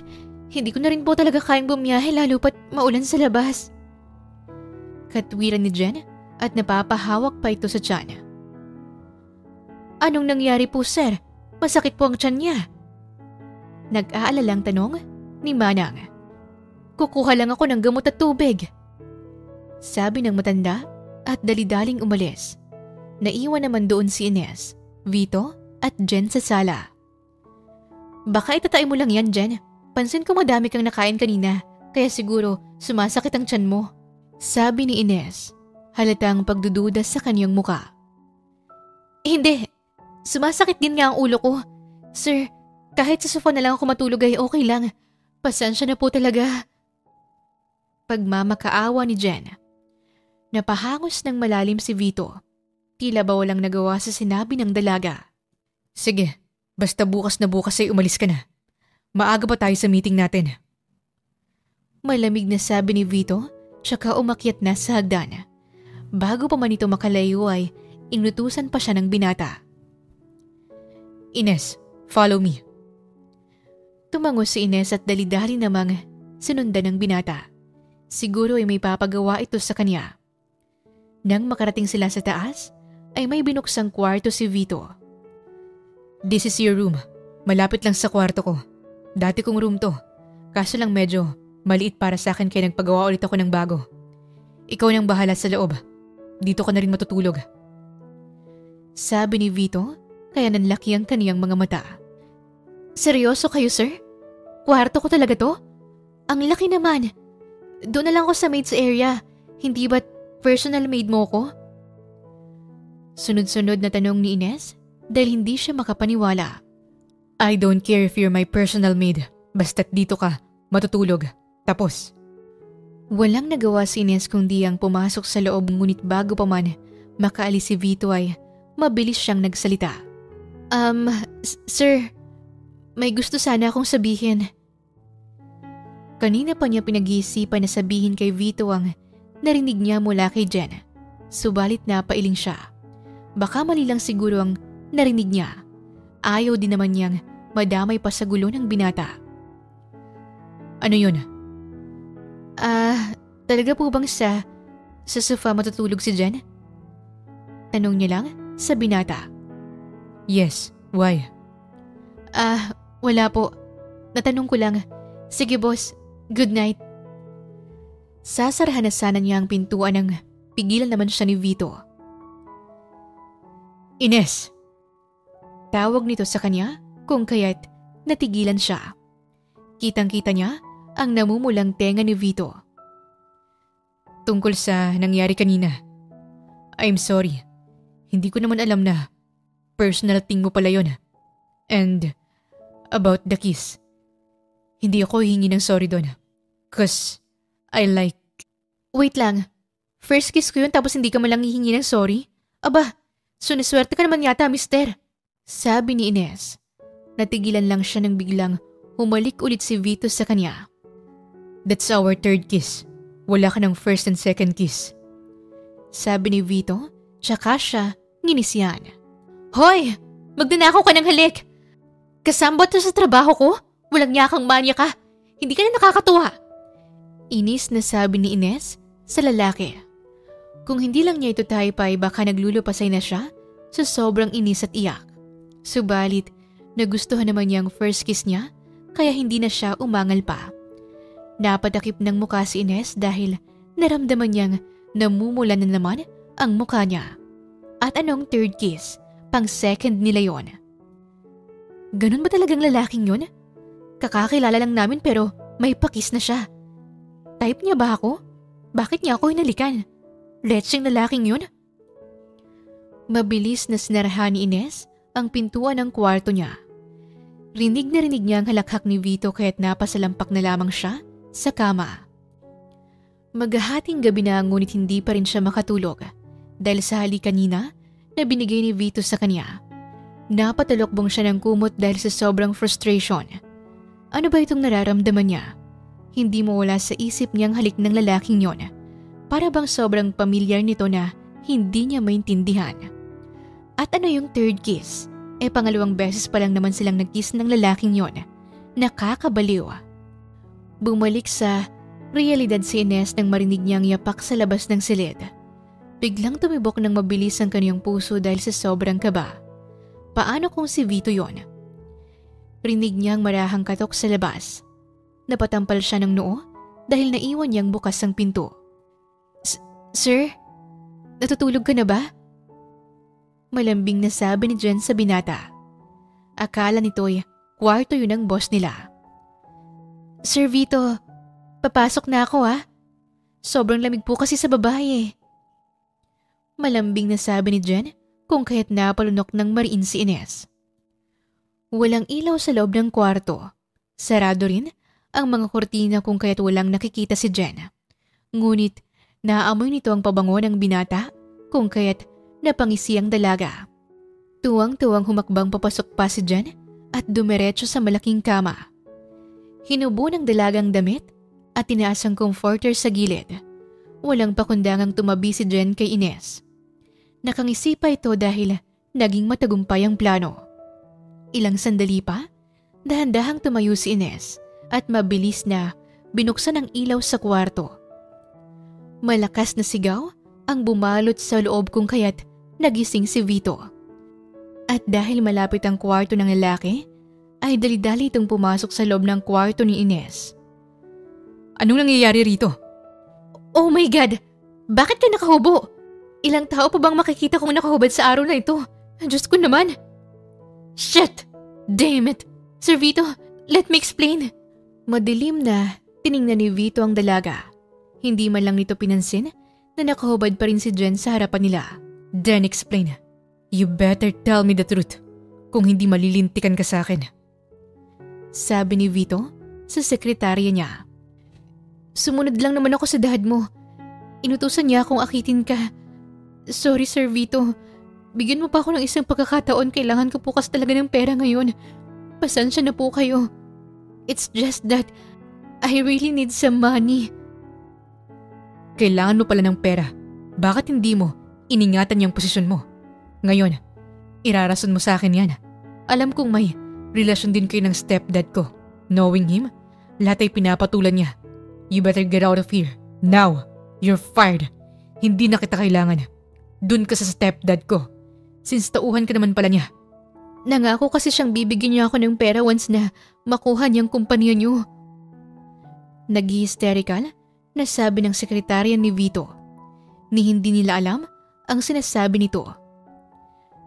Hindi ko na rin po talaga kayang bumiyahe lalo pat maulan sa labas. Katwiran ni Jen at napapahawak pa ito sa tiyan. Anong nangyari po, sir? Masakit po ang tiyan niya. Nag-aalalang tanong ni Manang. Kukuha lang ako ng gamot at tubig. Sabi ng matanda at dali-daling umalis. Naiwan naman doon si Ines, Vito at Jen sa sala. Baka itatay mo lang yan, Jen. Pansin ko madami kang nakain kanina, kaya siguro sumasakit ang tiyan mo. Sabi ni Ines, halatang pagdududa sa kanyang muka. Hindi, sumasakit din nga ang ulo ko. Sir, kahit sa sofa na lang ako matulog ay okay lang. Pasensya na po talaga. Pagmamakaawa ni Jen. Napahangos ng malalim si Vito. Tila ba walang nagawa sa sinabi ng dalaga. Sige, basta bukas na bukas ay umalis ka na. Maaga pa tayo sa meeting natin. Malamig na sabi ni Vito, tsaka umakyat na sa hagdan. Bago pa man ito makalayo ay inutusan pa siya ng binata. Ines, follow me. Tumango si Ines at dali-dali namang sinundan ng binata. Siguro ay may papagawa ito sa kanya. Nang makarating sila sa taas, ay may binuksang kwarto si Vito. This is your room. Malapit lang sa kwarto ko. Dati kong room to. Kaso lang medyo maliit para sa akin kaya nagpagawa ulit ako ng bago. Ikaw nang bahala sa loob. Dito ka na rin matutulog. Sabi ni Vito, kaya nanlaki ang kaniyang mga mata. Seryoso kayo, sir? Kwarto ko talaga to? Ang laki naman. Doon na lang ako sa maid's area. Hindi ba't personal maid mo ko? Sunod-sunod na tanong ni Ines dahil hindi siya makapaniwala. I don't care if you're my personal maid. Basta't dito ka, matutulog. Tapos. Walang nagawa si Ines kundi ang pumasok sa loob ngunit bago pa man makaalis si Vito ay mabilis siyang nagsalita. Sir, may gusto sana akong sabihin. Kanina pa niya pinag-iisipan na sabihin kay Vito ang narinig niya mula kay Jen. Subalit napailing siya. Baka mali lang siguro ang narinig niya. Ayaw din naman niyang madamay pa sa gulo ng binata. Ano yun? Talaga po bang sa sofa matutulog si Jen? Tanong niya lang sa binata. Yes, why? Wala po. Natanong ko lang. Sige boss, good night. Sasarahan na sana niya ang pintuan nang pigilan naman siya ni Vito. Ines! Tawag nito sa kanya kung kaya't natigilan siya. Kitang-kita niya ang namumulang tenga ni Vito. Tungkol sa nangyari kanina. I'm sorry. Hindi ko naman alam na personal thing mo pala yun. And about the kiss. Hindi ako hihingi ng sorry doon. Cause I like... Wait lang. First kiss ko yun tapos hindi ka malang hihingi ng sorry? Aba, suniswerte ka naman yata, mister. Sabi ni Ines. Natigilan lang siya nang biglang humalik ulit si Vito sa kanya. That's our third kiss. Wala ka ng first and second kiss. Sabi ni Vito, tsaka siya nginisyan. Hoy! Magnanakaw ka ng halik! Kasambot na sa trabaho ko? Walang yakang manya ka. Hindi ka na nakakatuwa. Inis na sabi ni Ines sa lalaki. Kung hindi lang niya ito taypay baka naglulupasay na siya sa sobrang inis at iyak. Subalit, nagustuhan naman niya ang first kiss niya kaya hindi na siya umangal pa. Napatakip ng mukha si Ines dahil naramdaman niyang namumulan na naman ang mukha niya. At anong third kiss? Pang second nila yon. Ganun ba talagang lalaking yun? Kakakilala lang namin pero may pakis na siya. Type niya ba ako? Bakit niya ako hinalikan? Letseng lalaking yun? Mabilis na sinarahan ni Ines ang pintuan ng kwarto niya. Rinig na rinig niya ang halakhak ni Vito kaya't napasalampak na lamang siya sa kama. Maghahating gabi na ngunit hindi pa rin siya makatulog dahil sa halik kanina na binigay ni Vito sa kanya. Napatalokbong siya ng kumot dahil sa sobrang frustration. Ano ba itong nararamdaman niya? Hindi mawala sa isip niyang halik ng lalaking yon. Para bang sobrang pamilyar nito na hindi niya maintindihan. At ano yung third kiss? Pangalawang beses pa lang naman silang nag-kiss ng lalaking yon. Nakakabaliw. Bumalik sa realidad si Ines nang marinig niyang yapak sa labas ng silid. Biglang tumibok ng mabilis ang kanyang puso dahil sa sobrang kaba. Paano kung si Vito yon? Rinig niyang marahang katok sa labas. Napatampal siya ng noo dahil naiwan niyang bukas ang pinto. Sir, natutulog ka na ba? Malambing na sabi ni Jen sa binata. Akala nito'y kwarto yun ng boss nila. Sir Vito, papasok na ako Sobrang lamig po kasi sa babae Malambing na sabi ni Jen kung kaya't napalunok ng mariin si Ines. Walang ilaw sa loob ng kwarto. Sarado rin ang mga kortina kung kaya't walang nakikita si Jen. Ngunit naaamoy nito ang pabango ng binata kung kaya't napangisi ang dalaga. Tuwang-tuwang humakbang papasok pa si Jen at dumiretso sa malaking kama. Hinubo ng dalagang damit at tinaas ang comforter sa gilid. Walang pakundangang tumabi si Jen kay Ines. Nakangisi pa ito dahil naging matagumpay ang plano. Ilang sandali pa, dahan-dahang tumayo si Ines at mabilis na binuksan ang ilaw sa kwarto. Malakas na sigaw ang bumalot sa loob kung kaya't nagising si Vito. At dahil malapit ang kwarto ng lalaki, ay dali-dali itong pumasok sa loob ng kwarto ni Ines. Anong nangyayari rito? Oh my God! Bakit ka nakahubo? Ilang tao pa bang makikita kong nakahubad sa araw na ito? Diyos ko naman! Shit! Damn it! Sir Vito, let me explain. Madilim na tiningnan ni Vito ang dalaga. Hindi man lang nito pinansin na nakahubad pa rin si Jen sa harapan nila. Then explain. You better tell me the truth kung hindi malilintikan ka sa akin. Sabi ni Vito sa sekretarya niya. Sumunod lang naman ako sa dad mo. Inutusan niya akong akitin ka. Sorry Sir Vito. Bigyan mo pa ako ng isang pagkakataon. Kailangan ko po kasi talaga ng pera ngayon. Pasensya na po kayo. It's just that I really need some money. Kailangan mo pala ng pera. Bakit hindi mo iningatan yung posisyon mo? Ngayon, irarason mo sa akin yan. Alam kong may relasyon din kayo ng stepdad ko. Knowing him, lahat ay pinapatulan niya. You better get out of here. Now, you're fired. Hindi na kita kailangan. Dun ka sa stepdad ko. Since tauhan ka naman pala niya. Nangako kasi siyang bibigyan niya ako ng pera once na makuha niyang kumpanya niyo. Nag-hysterical na sabi ng sekretarya ni Vito. Ni hindi nila alam ang sinasabi nito.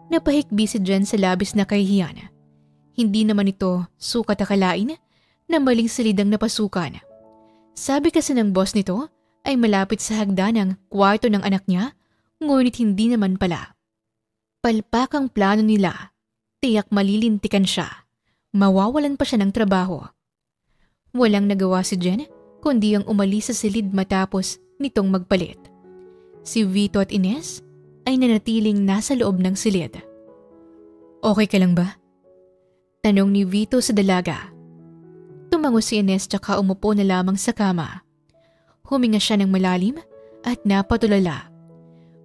Napahikbi si Jen sa labis na kahihiyan. Hindi naman ito sukat akalain na maling silidang napasukan. Sabi kasi ng boss nito ay malapit sa hagdan ng kwarto ng anak niya, ngunit hindi naman pala. Palpak ang plano nila. Tiyak malilintikan siya. Mawawalan pa siya ng trabaho. Walang nagawa si Jen kundi ang umalis sa silid matapos nitong magpalit. Si Vito at Ines ay nanatiling nasa loob ng silid. Okay ka lang ba? Tanong ni Vito sa dalaga. Tumango si Ines tsaka umupo na lamang sa kama. Huminga siya ng malalim at napatulala.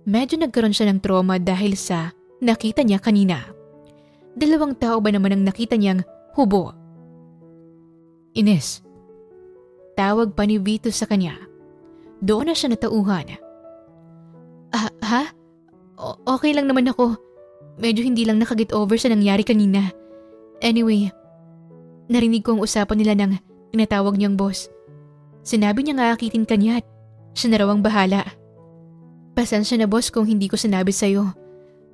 Medyo nagkaroon siya ng trauma dahil sa nakita niya kanina. 2 tao ba naman ang nakita niyang hubo? Ines. Tawag pa ni Vito sa kanya. Doon na siya natauhan. Ha? Okay lang naman ako. Medyo hindi lang nakaget over sa nangyari kanina. Anyway, narinig ko ang usapan nila ng tinatawag niyang boss. Sinabi niya nga akitin ka niya at siya na raw ang bahala. Pasensya na boss kung hindi ko sinabi sa'yo.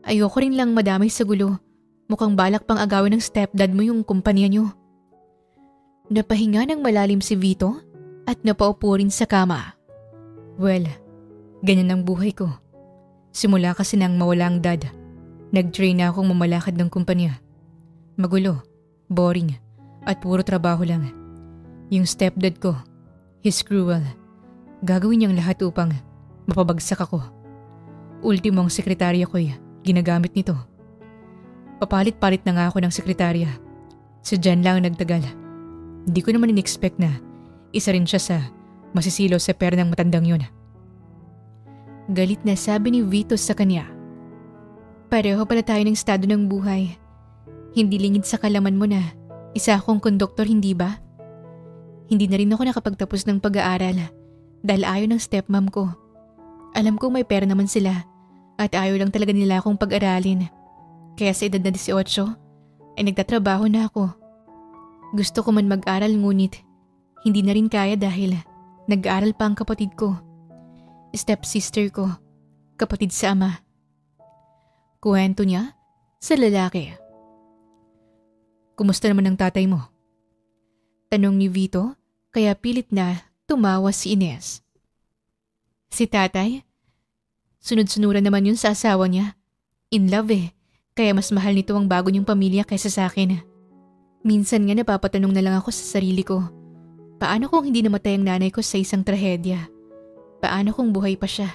Ayoko rin lang madamay sa gulo. Mukhang balak pang agawin ng stepdad mo yung kumpanya niyo. Napahinga ng malalim si Vito at napaupo rin sa kama. Well, ganyan ang buhay ko. Simula kasi nang mawala ang dad, nag-train na akong mamalakad ng kumpanya. Magulo, boring, at puro trabaho lang. Yung stepdad ko, he's cruel. Gagawin niyang lahat upang mapabagsak ako. Ultimo ang sekretarya ko'y ginagamit nito. Papalit-palit na nga ako ng sekretarya. Si Jen lang ang nagtagal. Hindi ko naman in-expect na isa rin siya sa masisilo sa pera ng matandang yun. Galit na sabi ni Vito sa kanya. Pareho pala tayo ng estado ng buhay. Hindi lingid sa kalaman mo na isa akong konduktor, hindi ba? Hindi na rin ako nakapagtapos ng pag-aaral dahil ayaw ng stepmom ko. Alam ko may pera naman sila at ayaw lang talaga nila akong pag-aralin. Kaya sa edad na 18 ay nagtatrabaho na ako. Gusto ko man mag-aral ngunit hindi na rin kaya dahil nag-aaral pa ang kapatid ko. Stepsister ko, kapatid sa ama. Kuwento niya sa lalaki. Kumusta naman ang tatay mo? Tanong ni Vito kaya pilit na tumawa si Ines. Si tatay? Sunod-sunuran naman yun sa asawa niya. In love kaya mas mahal nito ang bago niyang pamilya kaysa sa akin. Minsan nga napapatanong na lang ako sa sarili ko. Paano kung hindi namatay ang nanay ko sa isang trahedya? Paano kung buhay pa siya?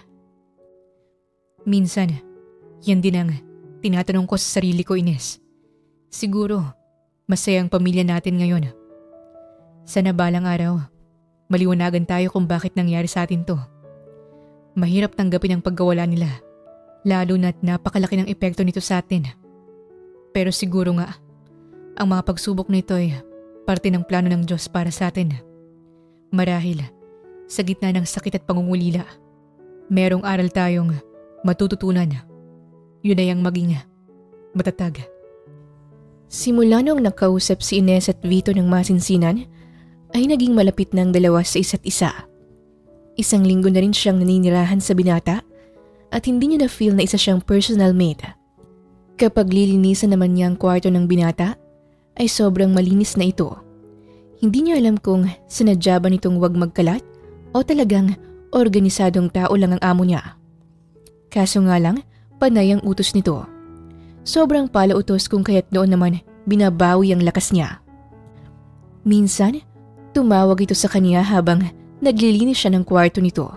Minsan, yan din ang tinatanong ko sa sarili ko, Ines. Siguro, masaya ang pamilya natin ngayon. Sana balang araw, maliwanagan tayo kung bakit nangyari sa atin to. Mahirap tanggapin ang pagkawala nila, lalo na't napakalaki ng epekto nito sa atin. Pero siguro nga, ang mga pagsubok nito ay parte ng plano ng Diyos para sa atin. Marahil, sa gitna ng sakit at pangungulila, merong aral tayong matututunan. Yun ay ang maging matatag. Simula nung nakausap si Ines at Vito ng masinsinan, ay naging malapit ng dalawa sa isa't isa. Isang linggo na rin siyang naninirahan sa binata at hindi niya na-feel na isa siyang personal mate. Kapag lilinisan naman niya ang kwarto ng binata, ay sobrang malinis na ito. Hindi niya alam kung sinadya ba nitong wag magkalat o talagang organisadong tao lang ang amo niya. Kaso nga lang, panay ang utos nito. Sobrang palautos kung kaya't noon naman binabawi ang lakas niya. Minsan, tumawag ito sa kanya habang naglilinis siya ng kwarto nito.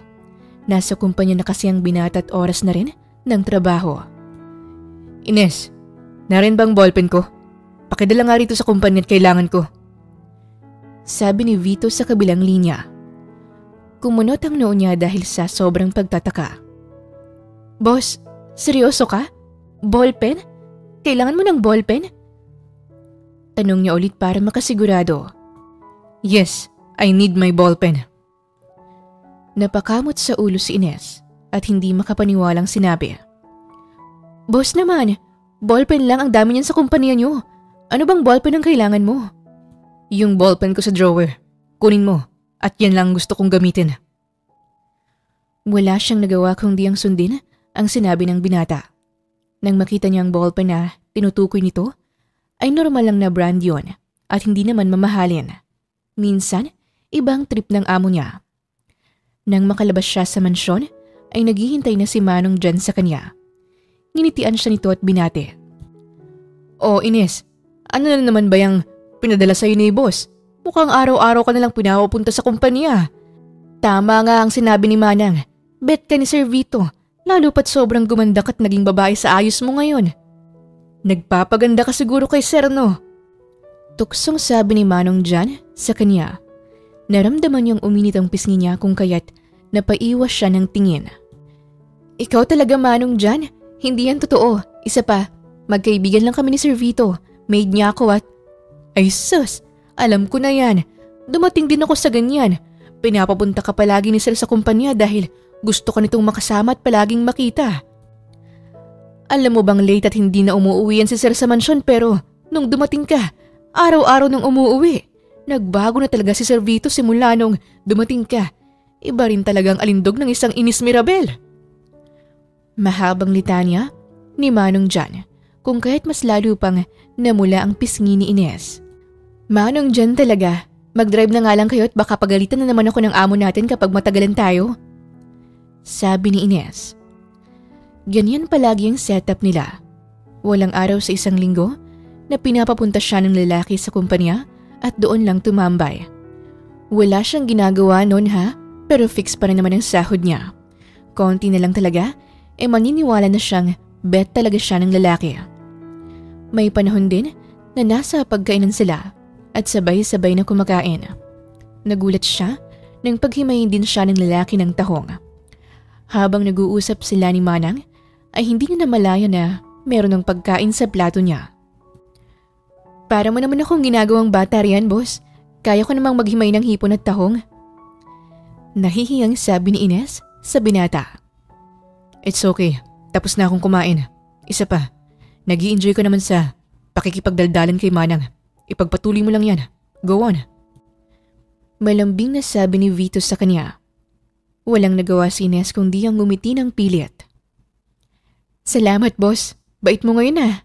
Nasa kumpanya na kasi ang binata at oras na rin ng trabaho. Ines, narin bang ballpen ko? Pakidala nga rito sa kumpanya at kailangan ko. Sabi ni Vito sa kabilang linya. Kumunot ang noo niya dahil sa sobrang pagtataka. Boss, seryoso ka? Ballpen? Kailangan mo ng ballpen? Tanong niya ulit para makasigurado. Yes, I need my ballpen. Napakamot sa ulo si Ines at hindi makapaniwalang sinabi. Boss naman, ballpen lang ang dami niyan sa kumpanya niyo. Ano bang ballpen ang kailangan mo? Yung ballpen ko sa drawer. Kunin mo at yan lang gusto kong gamitin. Wala siyang nagawa kundi ang sundin ang sinabi ng binata. Nang makita niya ang ballpen na tinutukoy nito, ay normal lang na brand yon at hindi naman mamahalin. Minsan, ibang trip ng amo niya. Nang makalabas siya sa mansyon, ay naghihintay na si Manong dyan sa kanya. Nginitian siya nito at binate. Oh Ines, ano na naman ba yung pinadala sa'yo ni boss? Mukhang araw-araw ka nalang pinapupunta sa kumpanya. Tama nga ang sinabi ni Manang. Bet ka ni Sir Vito, lalo pat sobrang gumanda ka't naging babae sa ayos mo ngayon. Nagpapaganda ka siguro kay Sir, no? Tuksong sabi ni Manong dyan sa kanya. Naramdaman niyang uminit ang pisngi niya kung kaya't napaiwas siya ng tingin. Ikaw talaga Manong dyan? Hindi yan totoo. Isa pa, magkaibigan lang kami ni Sir Vito. Maid niya ako at… Ay sus, alam ko na yan. Dumating din ako sa ganyan. Pinapapunta ka palagi ni Sir sa kumpanya dahil gusto ka nitong makasama at palaging makita. Alam mo bang late at hindi na umuwi yan si Sir sa mansyon pero nung dumating ka, araw-araw nang umuwi. Nagbago na talaga si Sir Vito simula nung dumating ka. Iba rin talagang alindog ng isang Ines Mirabel. Mahabang litanya ni Manong Jan kung kahit mas lalo pang namula ang pisngi ni Ines. Manong Jan talaga, mag-drive na nga lang kayo at baka pagalitan na naman ako ng amo natin kapag matagalan tayo. Sabi ni Ines. Ganyan palagi ang setup nila. Walang araw sa isang linggo na pinapapunta siya ng lalaki sa kumpanya at doon lang tumambay. Wala siyang ginagawa noon pero fix pa rin naman ang sahod niya. Konti na lang talaga, maniniwala na siyang bet talaga siya ng lalaki. May panahon din na nasa pagkainan sila at sabay-sabay na kumakain. Nagulat siya nang paghimayin din siya ng lalaki ng tahong. Habang nag-uusap sila ni Manang, ay hindi niya namalaya na meron ng pagkain sa plato niya. Para mo naman akong ginagawang bata riyan, boss. Kaya ko namang maghimay ng hipon at tahong. Nahihiyang sabi ni Ines sa binata. It's okay. Tapos na akong kumain. Isa pa, nag-i-enjoy ko naman sa pakikipagdaldalan kay Manang. Ipagpatuloy mo lang yan. Go on. Malambing na sabi ni Vito sa kanya. Walang nagawa si Ines kundi ang ngumiti ng pilit. Salamat, boss. Bait mo ngayon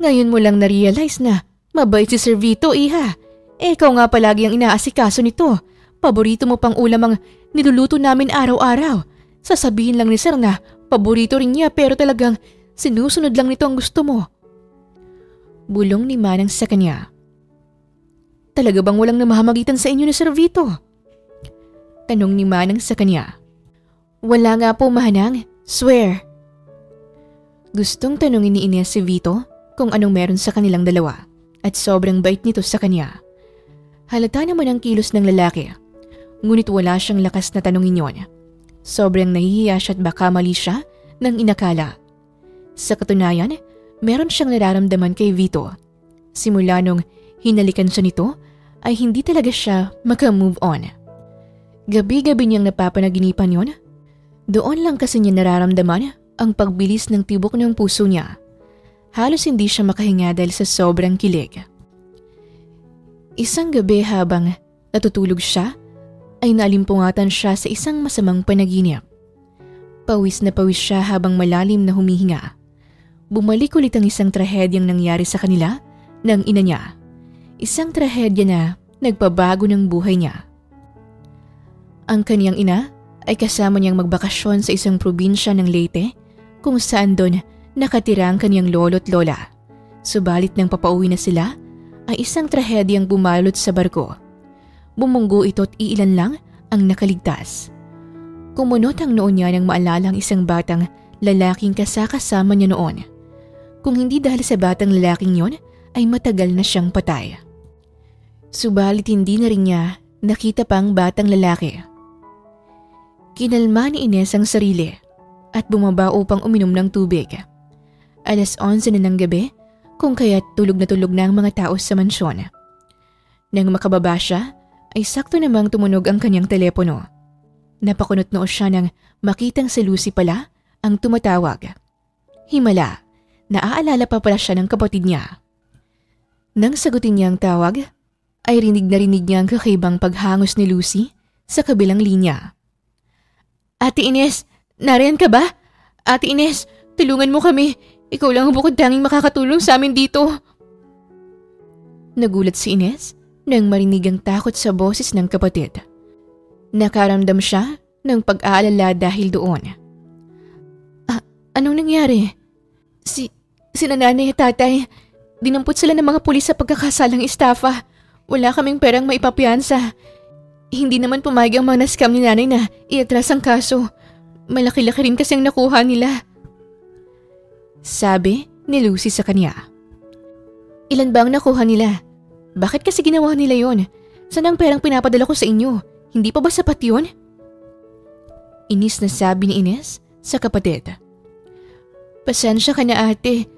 Ngayon mo lang na-realize na mabait si Sir Vito, iha. Ikaw nga palagi ang inaasikaso nito. Paborito mo pang ulam ang niluluto namin araw-araw. Sasabihin lang ni Sir na paborito rin niya pero talagang sinusunod lang nito ang gusto mo. Bulong ni Manang sa kanya. Talaga bang walang namahamagitan sa inyo ni Sir Vito? Tanong ni Manang sa kanya. Wala nga po, Manang. Swear. Gustong tanungin ni Ines si Vito kung anong meron sa kanilang dalawa at sobrang bait nito sa kanya. Halata naman ang kilos ng lalaki. Ngunit wala siyang lakas na tanungin yon. Sobrang nahihiya siya at baka mali siya ng inakala. Sa katunayan, meron siyang nararamdaman kay Vito. Simula nung hinalikan siya nito, ay hindi talaga siya maka-move on. Gabi-gabi niyang napapanaginipan yon. Doon lang kasi niya nararamdaman ang pagbilis ng tibok ng puso niya. Halos hindi siya makahinga dahil sa sobrang kilig. Isang gabi habang natutulog siya, ay naalimpungatan siya sa isang masamang panaginip. Pawis na pawis siya habang malalim na humihinga. Bumalik ulit ang isang trahedyang nangyari sa kanila ng ina niya. Isang trahedya na nagpabago ng buhay niya. Ang kaniyang ina ay kasama niyang magbakasyon sa isang probinsya ng Leyte kung saan doon nakatira ang kaniyang lolo't lola. Subalit nang papauwi na sila, ay isang trahedyang bumalot sa barko. Bumunggo ito at iilan lang ang nakaligtas. Kumunot ang noon niya nang maalala ang isang batang lalaking kasakasama niya noon. Kung hindi dahil sa batang lalaking yon, ay matagal na siyang patay. Subalit hindi na rin niya nakita pang batang lalaki. Kinalma ni Ines ang sarili at bumaba upang uminom ng tubig. 11:00 na ng gabi, kung kaya't tulog na ang mga tao sa mansyon. Nang makababa siya, ay sakto namang tumunog ang kanyang telepono. Napakunot noo siya nang makitang si Lucy pala ang tumatawag. Himala, naaalala pa pala siya ng kapatid niya. Nang sagutin niya ang tawag, ay rinig niya ang kakaibang paghangos ni Lucy sa kabilang linya. Ate Ines, nariyan ka ba? Ate Ines, tulungan mo kami. Ikaw lang ang bukod tanging makakatulong sa amin dito. Nagulat si Ines nang marinig ang takot sa boses ng kapatid. Nakaramdam siya ng pag-aalala dahil doon. Anong nangyari? Si nanay at tatay, dinampot sila ng mga pulis sa pagkakasalang estafa. Wala kaming perang maipapiyansa. Hindi naman pumayag ang mga na-scam ni nanay na iatras ang kaso. Malaki-laki rin kasi ang nakuha nila. Sabi ni Lucy sa kanya. Ilan ba ang nakuha nila? Bakit kasi ginawa nila yon? Saan ang perang pinapadala ko sa inyo? Hindi pa ba sapat yun? Inis na sabi ni Ines sa kapatid. Pasensya ka na ate.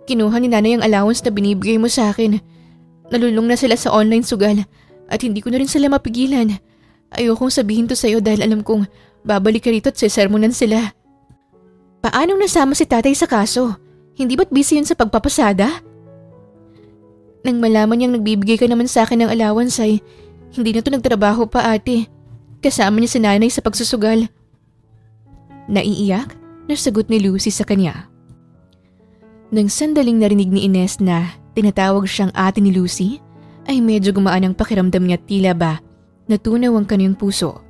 Kinuha ni nanay ang allowance na binibigay mo sa akin. Nalulong na sila sa online sugal at hindi ko na rin sila mapigilan. Ayokong sabihin to sa'yo dahil alam kong babalik ka rito at sesermonan sila. Paanong nasama si tatay sa kaso? Hindi ba't busy yun sa pagpapasada? Nang malaman niyang nagbibigay ka naman sa akin ng allowance ay hindi na to nagtrabaho pa ate. Kasama niya si nanay sa pagsusugal. Naiiyak na sagot ni Lucy sa kanya. Nang sandaling narinig ni Ines na tinatawag siyang ate ni Lucy, ay medyo gumaan ang pakiramdam niya at tila ba natunaw ang kanyang puso.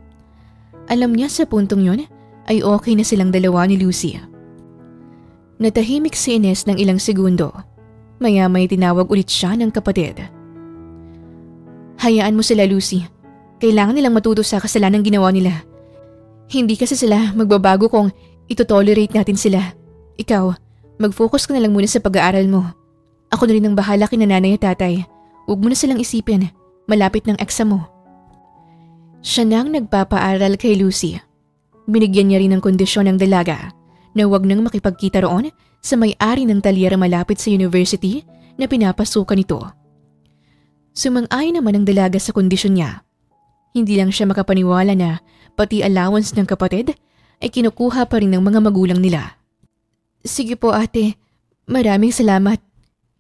Alam niya sa puntong yon ay okay na silang dalawa ni Lucy. Natahimik si Ines ng ilang segundo. Maya-may tinawag ulit siya ng kapatid. Hayaan mo sila, Lucy. Kailangan nilang matuto sa kasalanang ginawa nila. Hindi kasi sila magbabago kung ito-tolerate natin sila. Ikaw, mag-focus ka na lang muna sa pag-aaral mo. Ako na rin ang bahala kina nanay at tatay. Huwag mo na silang isipin. Malapit ng exam mo. Siya nang nagpapaaral kay Lucy. Binigyan niya rin ng kondisyon ng dalaga na huwag nang makipagkita roon sa may-ari ng talyera malapit sa university na pinapasukan nito. Sumang-ayon naman ang dalaga sa kondisyon niya. Hindi lang siya makapaniwala na pati allowance ng kapatid ay kinukuha pa rin ng mga magulang nila. Sige po ate, maraming salamat.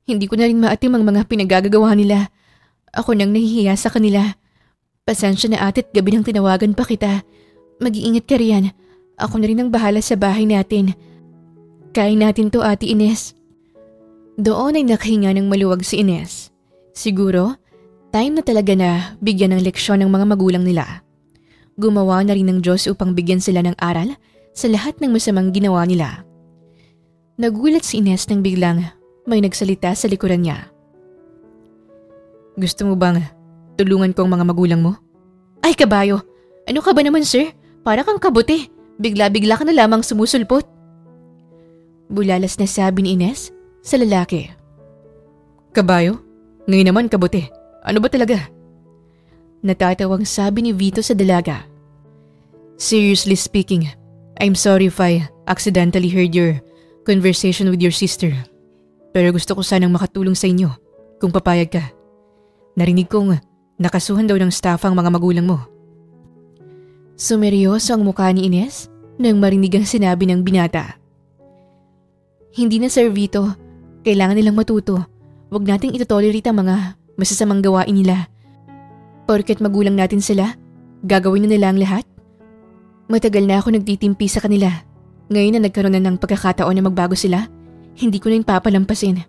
Hindi ko na rin maatim ang mga pinagagagawa nila. Ako nang nahihiya sa kanila. Pasensya na ate at gabi nang tinawagan pa kita. Mag-iingat ka riyan. Ako na rin ang bahala sa bahay natin. Kain natin to, Ate Ines. Doon ay nakahinga ng maluwag si Ines. Siguro, time na talaga na bigyan ng leksyon ng mga magulang nila. Gumawa na rin ng Diyos upang bigyan sila ng aral sa lahat ng masamang ginawa nila. Nagulat si Ines nang biglang may nagsalita sa likuran niya. Gusto mo bang tulungan ko ang mga magulang mo? Ay kabayo, ano ka ba naman sir? Para kang kabote, bigla-bigla ka na lamang sumusulpot. Bulalas na sabi ni Ines sa lalaki. Kabayo? Ngayon naman kabote. Ano ba talaga? Natatawang sabi ni Vito sa dalaga. Seriously speaking, I'm sorry if I accidentally heard your conversation with your sister. Pero gusto ko sanang makatulong sa inyo kung papayag ka. Narinig kong nakasuhan daw ng staff ang mga magulang mo. Sumeryoso ang mukha ni Ines nang marinig ang sinabi ng binata. Hindi na Sir Vito, kailangan nilang matuto. Huwag nating itotolerate ang mga masasamang gawain nila. Porket magulang natin sila, gagawin na nila ang lahat. Matagal na ako nagtitimpi sa kanila. Ngayon na nagkaroon na ng pagkakataon na magbago sila, hindi ko na yung papalampasin.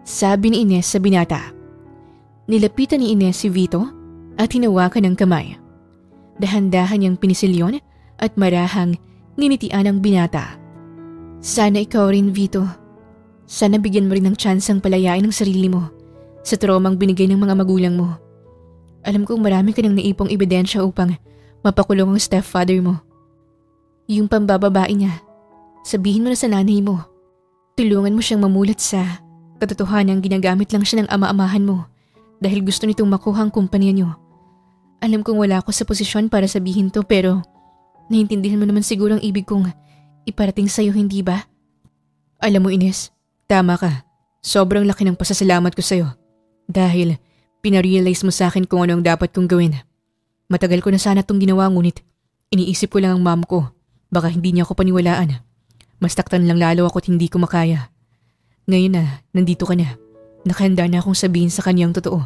Sabi ni Ines sa binata. Nilapitan ni Ines si Vito at hinawakan ng kamay. Dahan-dahan niyang pinisilyon at marahang ninitian ang binata. Sana ikaw rin, Vito. Sana bigyan mo rin ng tsansang palayain ang sarili mo sa traumang binigay ng mga magulang mo. Alam kong marami ka nang naipong ebidensya upang mapakulong ang stepfather mo. Yung pambababae niya, sabihin mo na sa nanay mo. Tulungan mo siyang mamulat sa katotohanan ginagamit lang siya ng ama-amahan mo dahil gusto nitong makuha ang kumpanya niyo. Alam kong wala ako sa posisyon para sabihin to pero naiintindihan mo naman siguro ang ibig kong iparating sa'yo, hindi ba? Alam mo Ines, tama ka. Sobrang laki ng pasasalamat ko sa'yo dahil pinarealize mo sa akin kung ano ang dapat kong gawin. Matagal ko na sana itong ginawa ngunit iniisip ko lang ang mom ko. Baka hindi niya ako paniwalaan. Mas taktan lang lalo ako at hindi ko makaya. Ngayon na, nandito ka na. Nakahanda na akong sabihin sa kanya ang totoo.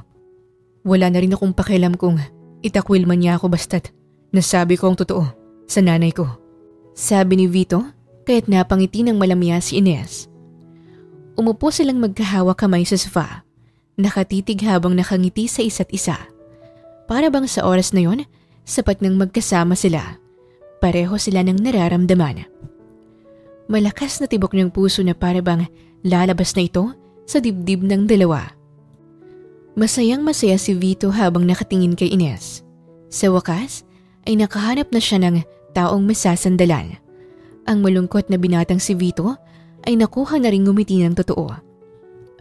Wala na rin akong pakialam kung itakwil man niya ako basta't nasabi ko ang totoo sa nanay ko. Sabi ni Vito kaya't napangiti ng malamya si Ines. Umupo silang magkahawak kamay sa sofa. Nakatitig habang nakangiti sa isa't isa. Para bang sa oras na yon, sapat nang magkasama sila. Pareho sila ng nararamdaman. Malakas na tibok ng puso na para bang lalabas na ito sa dibdib ng dalawa. Masayang masaya si Vito habang nakatingin kay Ines. Sa wakas ay nakahanap na siya ng taong masasandalan. Ang malungkot na binatang si Vito ay nakuha na ring ngumiti ng totoo.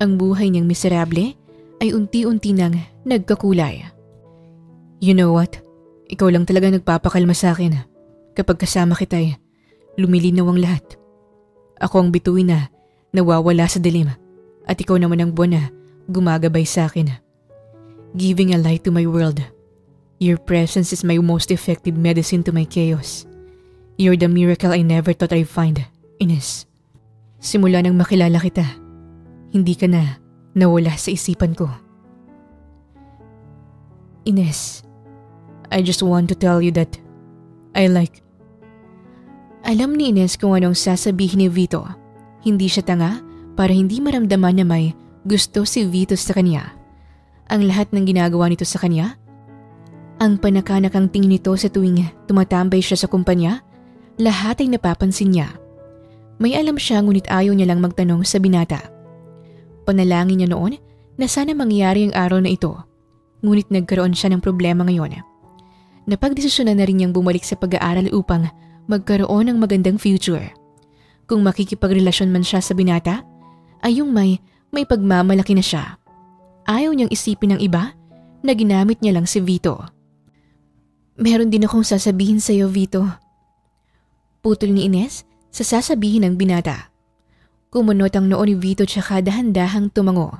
Ang buhay niyang miserable ay unti-unti nang nagkakulay. You know what? Ikaw lang talaga nagpapakalma sa akin. Kapag kasama kita ay lumilinaw ang lahat. Ako ang bituin na nawawala sa dilim at ikaw naman ang buwan na gumagabay sa akin. Giving a light to my world. Your presence is my most effective medicine to my chaos. You're the miracle I never thought I'd find, Ines. Simula nang makilala kita, hindi ka na nawala sa isipan ko. Ines, I just want to tell you that Alam ni Ines kung anong sasabihin ni Vito. Hindi siya tanga para hindi maramdaman na may gusto si Vito sa kanya. Ang lahat ng ginagawa nito sa kanya, ang panakanakang tingin nito sa tuwing tumatambay siya sa kumpanya, lahat ay napapansin niya. May alam siya ngunit ayaw niya lang magtanong sa binata. Panalangin niya noon na sana mangyari ang araw na ito. Ngunit nagkaroon siya ng problema ngayon. Napagdesisyonan na rin niyang bumalik sa pag-aaral upang magkaroon ng magandang future. Kung makikipagrelasyon man siya sa binata, ay yung may pagmamalaki na siya. Ayaw niyang isipin ng iba na ginamit niya lang si Vito. Meron din akong sasabihin sa iyo, Vito. Putol ni Ines sa sasabihin ng binata. Kumunot ang noo ni Vito tsaka dahan-dahang tumango.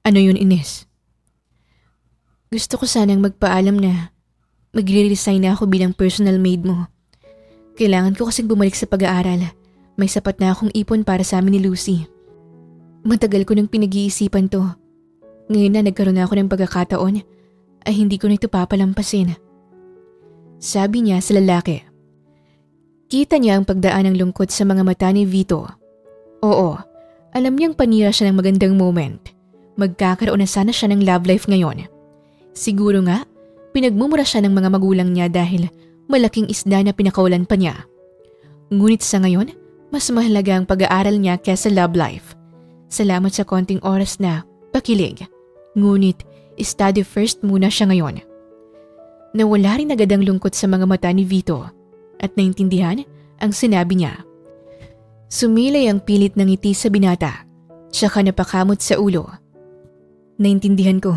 Ano yun, Ines? Gusto ko sanang magpaalam na magre-resign na ako bilang personal maid mo. Kailangan ko kasing bumalik sa pag-aaral. May sapat na akong ipon para sa amin ni Lucy. Matagal ko nang pinag-iisipan to. Ngayon na nagkaroon na ako ng pagkakataon, ay hindi ko na ito papalampasin. Sabi niya sa lalaki. Kita niya ang pagdaan ng lungkot sa mga mata ni Vito. Oo, alam niyang panira siya ng magandang moment. Magkakaroon na sana siya ng love life ngayon. Siguro nga, pinagmumura siya ng mga magulang niya dahil malaking isda na pinakawalan pa niya. Ngunit sa ngayon, mas mahalaga ang pag-aaral niya kesa love life. Salamat sa konting oras na pakilig. Ngunit, study first muna siya ngayon. Nawala rin agad ang lungkot sa mga mata ni Vito at naintindihan ang sinabi niya. Sumilay ang pilit ng ngiti sa binata, tsaka napakamot sa ulo. Naintindihan ko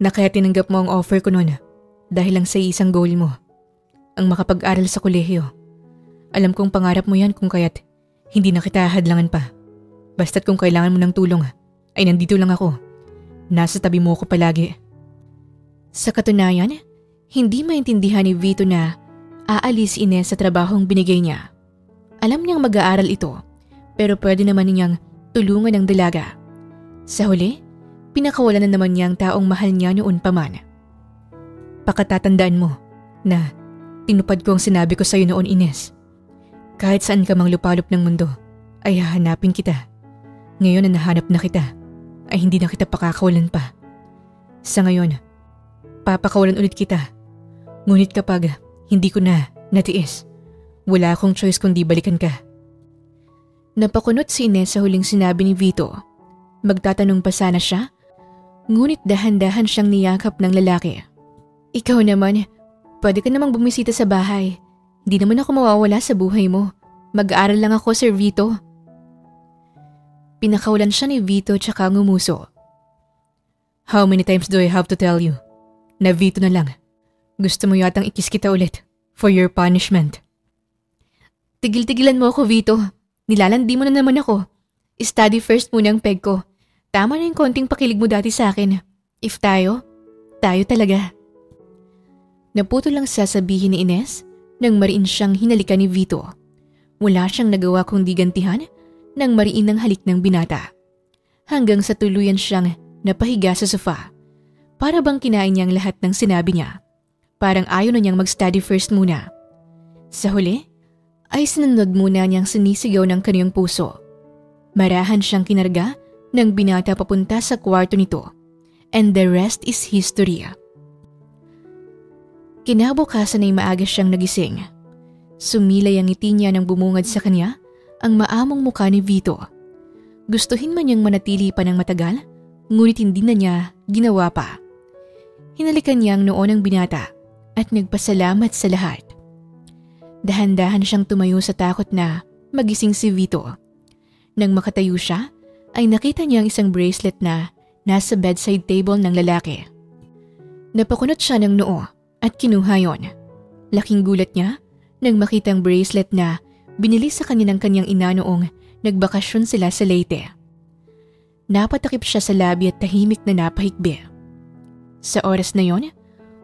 na kaya tinanggap mo ang offer ko noon dahil lang sa isang goal mo, ang makapag-aral sa kolehiyo. Alam kong pangarap mo yan kung kaya't hindi na kita hadlangan pa. Basta't kung kailangan mo ng tulong ay nandito lang ako. Nasa tabi mo ako palagi. Sa katunayan, hindi maintindihan ni Vito na aalis si Ines sa trabahong binigay niya. Alam niyang mag-aaral ito, pero pwede naman niyang tulungan ang dalaga. Sa huli, pinakawalan na naman niya ang taong mahal niya noon pa man. Pakatatandaan mo na tinupad ko ang sinabi ko sa iyo noon, Ines. Kahit saan ka mang lupalop ng mundo, ay hahanapin kita. Ngayon na nahanap na kita, ay hindi na kita pakakawalan pa. Sa ngayon, papakawalan ulit kita. Ngunit kapag hindi ko na natiis, wala akong choice kundi balikan ka. Napakunot si Ines sa huling sinabi ni Vito. Magtatanong pa sana siya, ngunit dahan-dahan siyang niyakap ng lalaki. Ikaw naman, pwede ka namang bumisita sa bahay. Hindi naman ako mawawala sa buhay mo. Mag-aaral lang ako, Sir Vito. Pinakawalan siya ni Vito tsaka ngumuso. How many times do I have to tell you? Na Vito na lang. Gusto mo yatang ikis kita ulit for your punishment. Tigil-tigilan mo ako, Vito. Nilalandi mo na naman ako. Study first muna ang peg ko. Tama na yung konting pakilig mo dati sa akin. If tayo, tayo talaga. Naputo lang sasabihin ni Ines nang mariin siyang hinalikan ni Vito. Wala siyang nagawa kundi gantihan nang mariin ang halik ng binata. Hanggang sa tuluyan siyang napahiga sa sofa. Para bang kinain niya ang lahat ng sinabi niya. Parang ayaw na niyang mag-study first muna. Sa huli, ay sinunod muna niyang sinisigaw ng kaniyang puso. Marahan siyang kinarga ng binata papunta sa kwarto nito. And the rest is history. Kinabukasan ay maaga siyang nagising. Sumilay ang ngiti niya nang bumungad sa kanya ang maamong mukha ni Vito. Gustuhin man niyang manatili pa ng matagal, ngunit hindi na niya ginawa pa. Hinalikan niya ang noo ng binata at nagpasalamat sa lahat. Dahan-dahan siyang tumayo sa takot na magising si Vito. Nang makatayo siya, ay nakita niya ang isang bracelet na nasa bedside table ng lalaki. Napakunot siya ng noo at kinuha yon. Laking gulat niya nang makita ang bracelet na binili sa kanya ng kanyang ina noong nagbakasyon sila sa Leyte. Napatakip siya sa labi at tahimik na napahikbi. Sa oras na yon,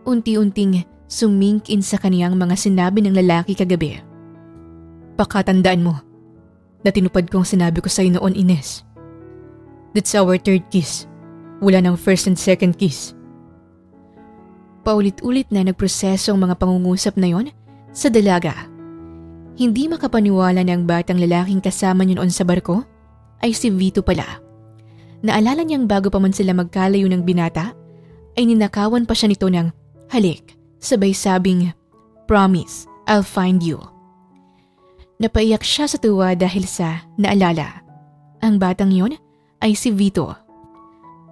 unti-unting sumink in sa kaniyang mga sinabi ng lalaki kagabi. Pakatandaan mo na tinupad ko ang sinabi ko sa iyo noon, Ines. That's our third kiss. Wala nang first and second kiss. Paulit-ulit na nagproseso ang mga pangungusap na yon sa dalaga. Hindi makapaniwala na ang batang lalaking kasama niya noon sa barko ay si Vito pala. Naalala niyang bago pa man sila magkalayo ng binata, ay ninakawan pa siya nito ng halik, sabay sabing, "Promise, I'll find you." Napaiyak siya sa tuwa dahil sa naalala. Ang batang yon ay si Vito.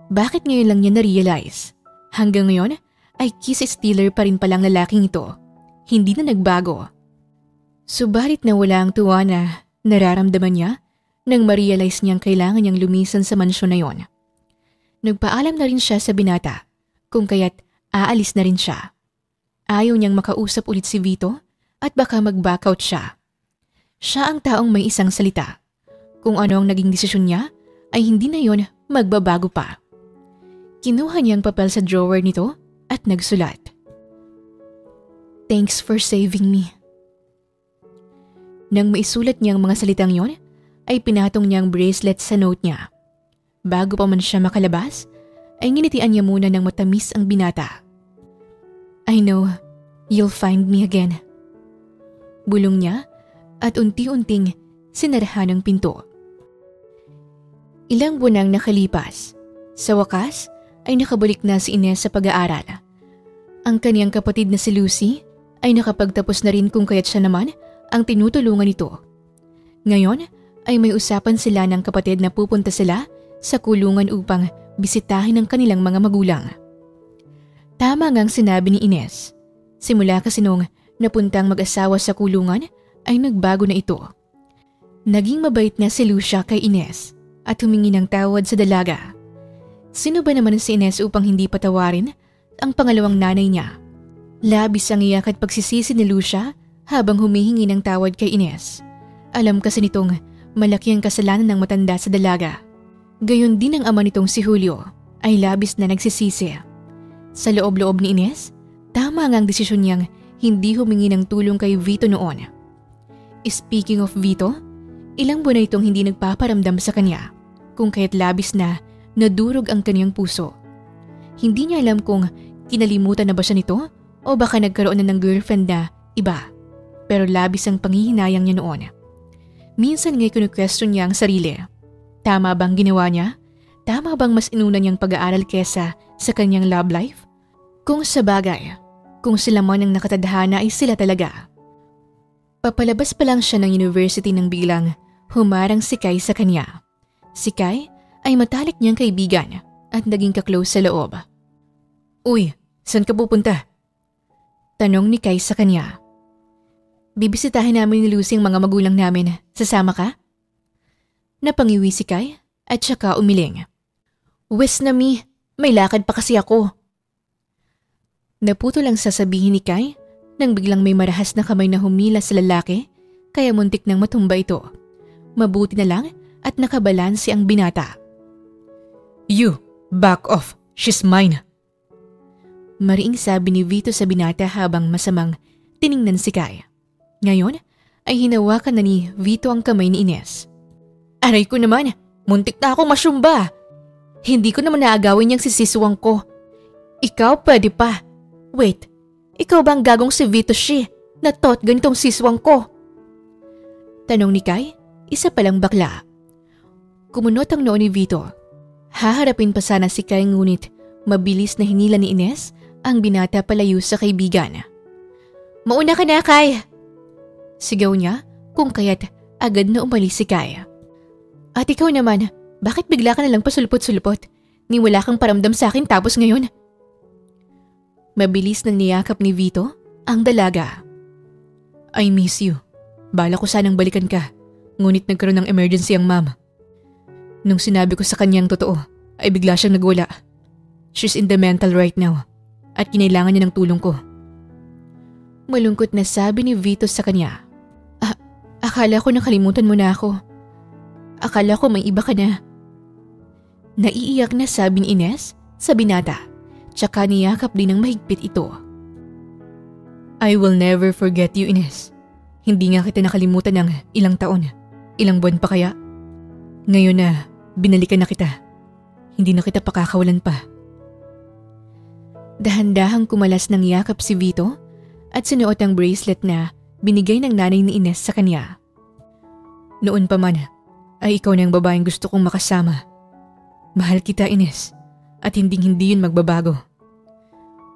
Bakit ngayon lang niya na-realize? Hanggang ngayon ay kiss stealer pa rin palang lalaking ito. Hindi na nagbago. Subalit na wala ang tuwa na nararamdaman niya nang ma-realize niyang kailangan niyang lumisan sa mansyon na yon. Nagpaalam na rin siya sa binata kung kaya't aalis na rin siya. Ayaw niyang makausap ulit si Vito at baka mag-backout siya. Siya ang taong may isang salita. Kung ano ang naging desisyon niya ay hindi na yon magbabago pa. Kinuha niya ang papel sa drawer nito at nagsulat. "Thanks for saving me." Nang maisulat niya ang mga salitang yon, ay pinatong niya ang bracelet sa note niya. Bago pa man siya makalabas, ay nginitian niya muna ng matamis ang binata. "I know you'll find me again." Bulong niya at unti-unting sinarahan ang pinto. Ilang buwan ang nakalipas. Sa wakas ay nakabalik na si Ines sa pag-aaral. Ang kaniyang kapatid na si Lucy ay nakapagtapos na rin kung kaya't siya naman ang tinutulungan nito. Ngayon ay may usapan sila ng kapatid na pupunta sila sa kulungan upang bisitahin ang kanilang mga magulang. Tama ngang sinabi ni Ines. Simula kasi nung napuntang mag-asawa sa kulungan ay nagbago na ito. Naging mabait na si Lucia kay Ines at humingi ng tawad sa dalaga. Sino ba naman si Ines upang hindi patawarin ang pangalawang nanay niya? Labis ang iyak at pagsisisi ni Lucia habang humihingi ng tawad kay Ines. Alam kasi nitong malaki ang kasalanan ng matanda sa dalaga. Gayon din ang ama nitong si Julio ay labis na nagsisisi. Sa loob-loob ni Ines, tama nga ang desisyon niyang hindi humingi ng tulong kay Vito noon. Speaking of Vito, ilang buwan na itong hindi nagpaparamdam sa kanya kung kaya't labis na nadurog ang kanyang puso. Hindi niya alam kung kinalimutan na ba siya nito o baka nagkaroon na ng girlfriend na iba. Pero labis ang panghihinayang niya noon. Minsan nga'y kinu-question niya ang sarili. Tama bang ginawa niya? Tama bang mas inuna niyang pag-aaral kesa sa kanyang love life? Kung sa bagay, kung sila man ang nakatadhana ay sila talaga. Papalabas pa lang siya ng university nang biglang humarang si Kai sa kanya. Si Kai ay matalik niyang kaibigan at naging kaklose sa loob. Uy, saan ka pupunta? Tanong ni Kai sa kanya. Bibisitahin namin ni Lucy ang mga magulang namin. Sasama ka? Napangiwi si Kai at saka umiling. Wes na mi, may lakad pa kasi ako. Naputo lang sasabihin ni Kai nang biglang may marahas na kamay na humila sa lalaki kaya muntik nang matumba ito. Mabuti na lang at nakabalansi ang binata. You, back off. She's mine. Mariing sabi ni Vito sa binata habang masamang tiningnan si Kai. Ngayon ay hinawakan na ni Vito ang kamay ni Ines. Aray ko naman, muntik na akong masyumba. Hindi ko naman naagawin niyang sisisuwang ko. Ikaw pwede pa. Wait, ikaw ba ang gagong si Vito Shi na tot ganitong siswang ko? Tanong ni Kai, isa palang bakla. Kumunot ang noo ni Vito. Haharapin pa sana si Kai ngunit mabilis na hinila ni Ines ang binata palayo sa kaibigan. Mauna ka na, Kai! Sigaw niya kung kaya't agad na umalis si Kai. At ikaw naman, bakit bigla ka nalang pasulpot-sulpot? Ni wala kang paramdam sa akin tapos ngayon? Mabilis na niyakap ni Vito ang dalaga. I miss you. Bala ko sanang balikan ka, ngunit nagkaroon ng emergency ang mom. Nung sinabi ko sa kanyang totoo, ay bigla siyang nagwala. She's in the mental right now, at kinailangan niya ng tulong ko. Malungkot na sabi ni Vito sa kanya. Akala ko nakalimutan mo na ako. Akala ko may iba ka na. Naiiyak na sabi ni Ines sa binata. Tsaka niyakap din ng mahigpit ito. I will never forget you, Ines. Hindi nga kita nakalimutan ng ilang taon. Ilang buwan pa kaya? Ngayon na, binalikan na kita. Hindi na kita pakakawalan pa. Dahan-dahang kumalas ng yakap si Vito at sinuot ang bracelet na binigay ng nanay ni Ines sa kanya. Noon pa man, ay ikaw na ang babaeng gusto kong makasama. Mahal kita, Ines. At hindi yun magbabago.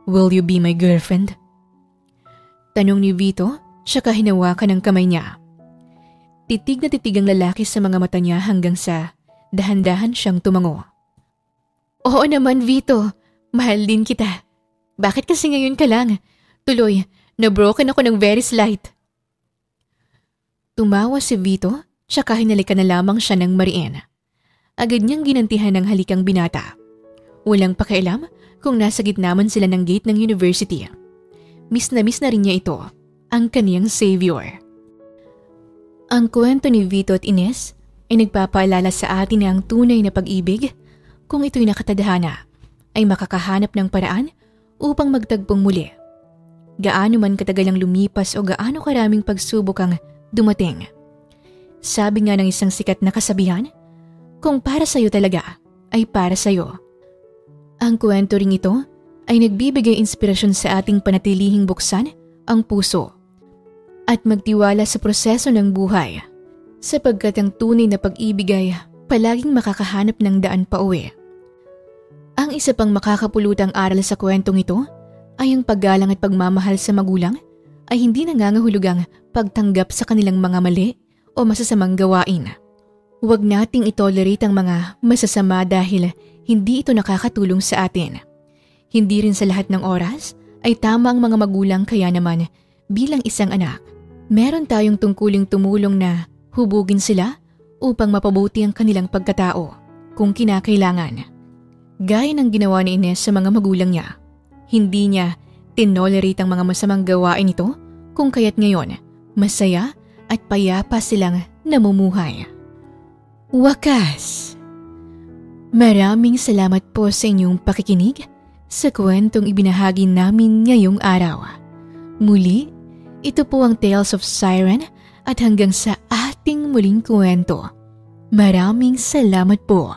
Will you be my girlfriend? Tanong ni Vito, saka hinawakan ang kamay niya. Titig na titig ang lalaki sa mga mata niya hanggang sa dahan-dahan siyang tumango. Oo naman, Vito. Mahal din kita. Bakit kasi ngayon ka lang? Tuloy, na-broken ako ng very slight. Tumawa si Vito, saka hinalikan na lamang siya ng mariin. Agad niyang ginantihan ng halikang binata. Walang pakialam kung nasa gitna man sila ng gate ng university. Miss na rin niya ito, ang kaniyang savior. Ang kwento ni Vito at Ines ay nagpapaalala sa atin na ang tunay na pag-ibig, kung ito'y nakatadhana, ay makakahanap ng paraan upang magtagpong muli. Gaano man katagal ang lumipas o gaano karaming pagsubok ang dumating. Sabi nga ng isang sikat na kasabihan, kung para sa'yo talaga, ay para sa'yo. Ang kwento ring ito ay nagbibigay inspirasyon sa ating panatilihing buksan ang puso at magtiwala sa proseso ng buhay, sapagkat ang tunay na pag-ibig ay palaging makakahanap ng daan pa uwi. Ang isa pang makakapulutang aral sa kwentong ito ay ang paggalang at pagmamahal sa magulang ay hindi nangangahulugang pagtanggap sa kanilang mga mali o masasamang gawain. Huwag nating itolerate ang mga masasama dahil hindi ito nakakatulong sa atin. Hindi rin sa lahat ng oras ay tama ang mga magulang, kaya naman bilang isang anak, meron tayong tungkuling tumulong na hubugin sila upang mapabuti ang kanilang pagkatao kung kinakailangan. Gaya ng ginawa ni Ines sa mga magulang niya, hindi niya tinolerate ang mga masamang gawain ito kung kaya't ngayon masaya at payapa silang namumuhay. Wakas! Maraming salamat po sa inyong pakikinig sa kwentong ibinahagi namin ngayong araw. Muli, ito po ang Tales of Siren at hanggang sa ating muling kwento. Maraming salamat po.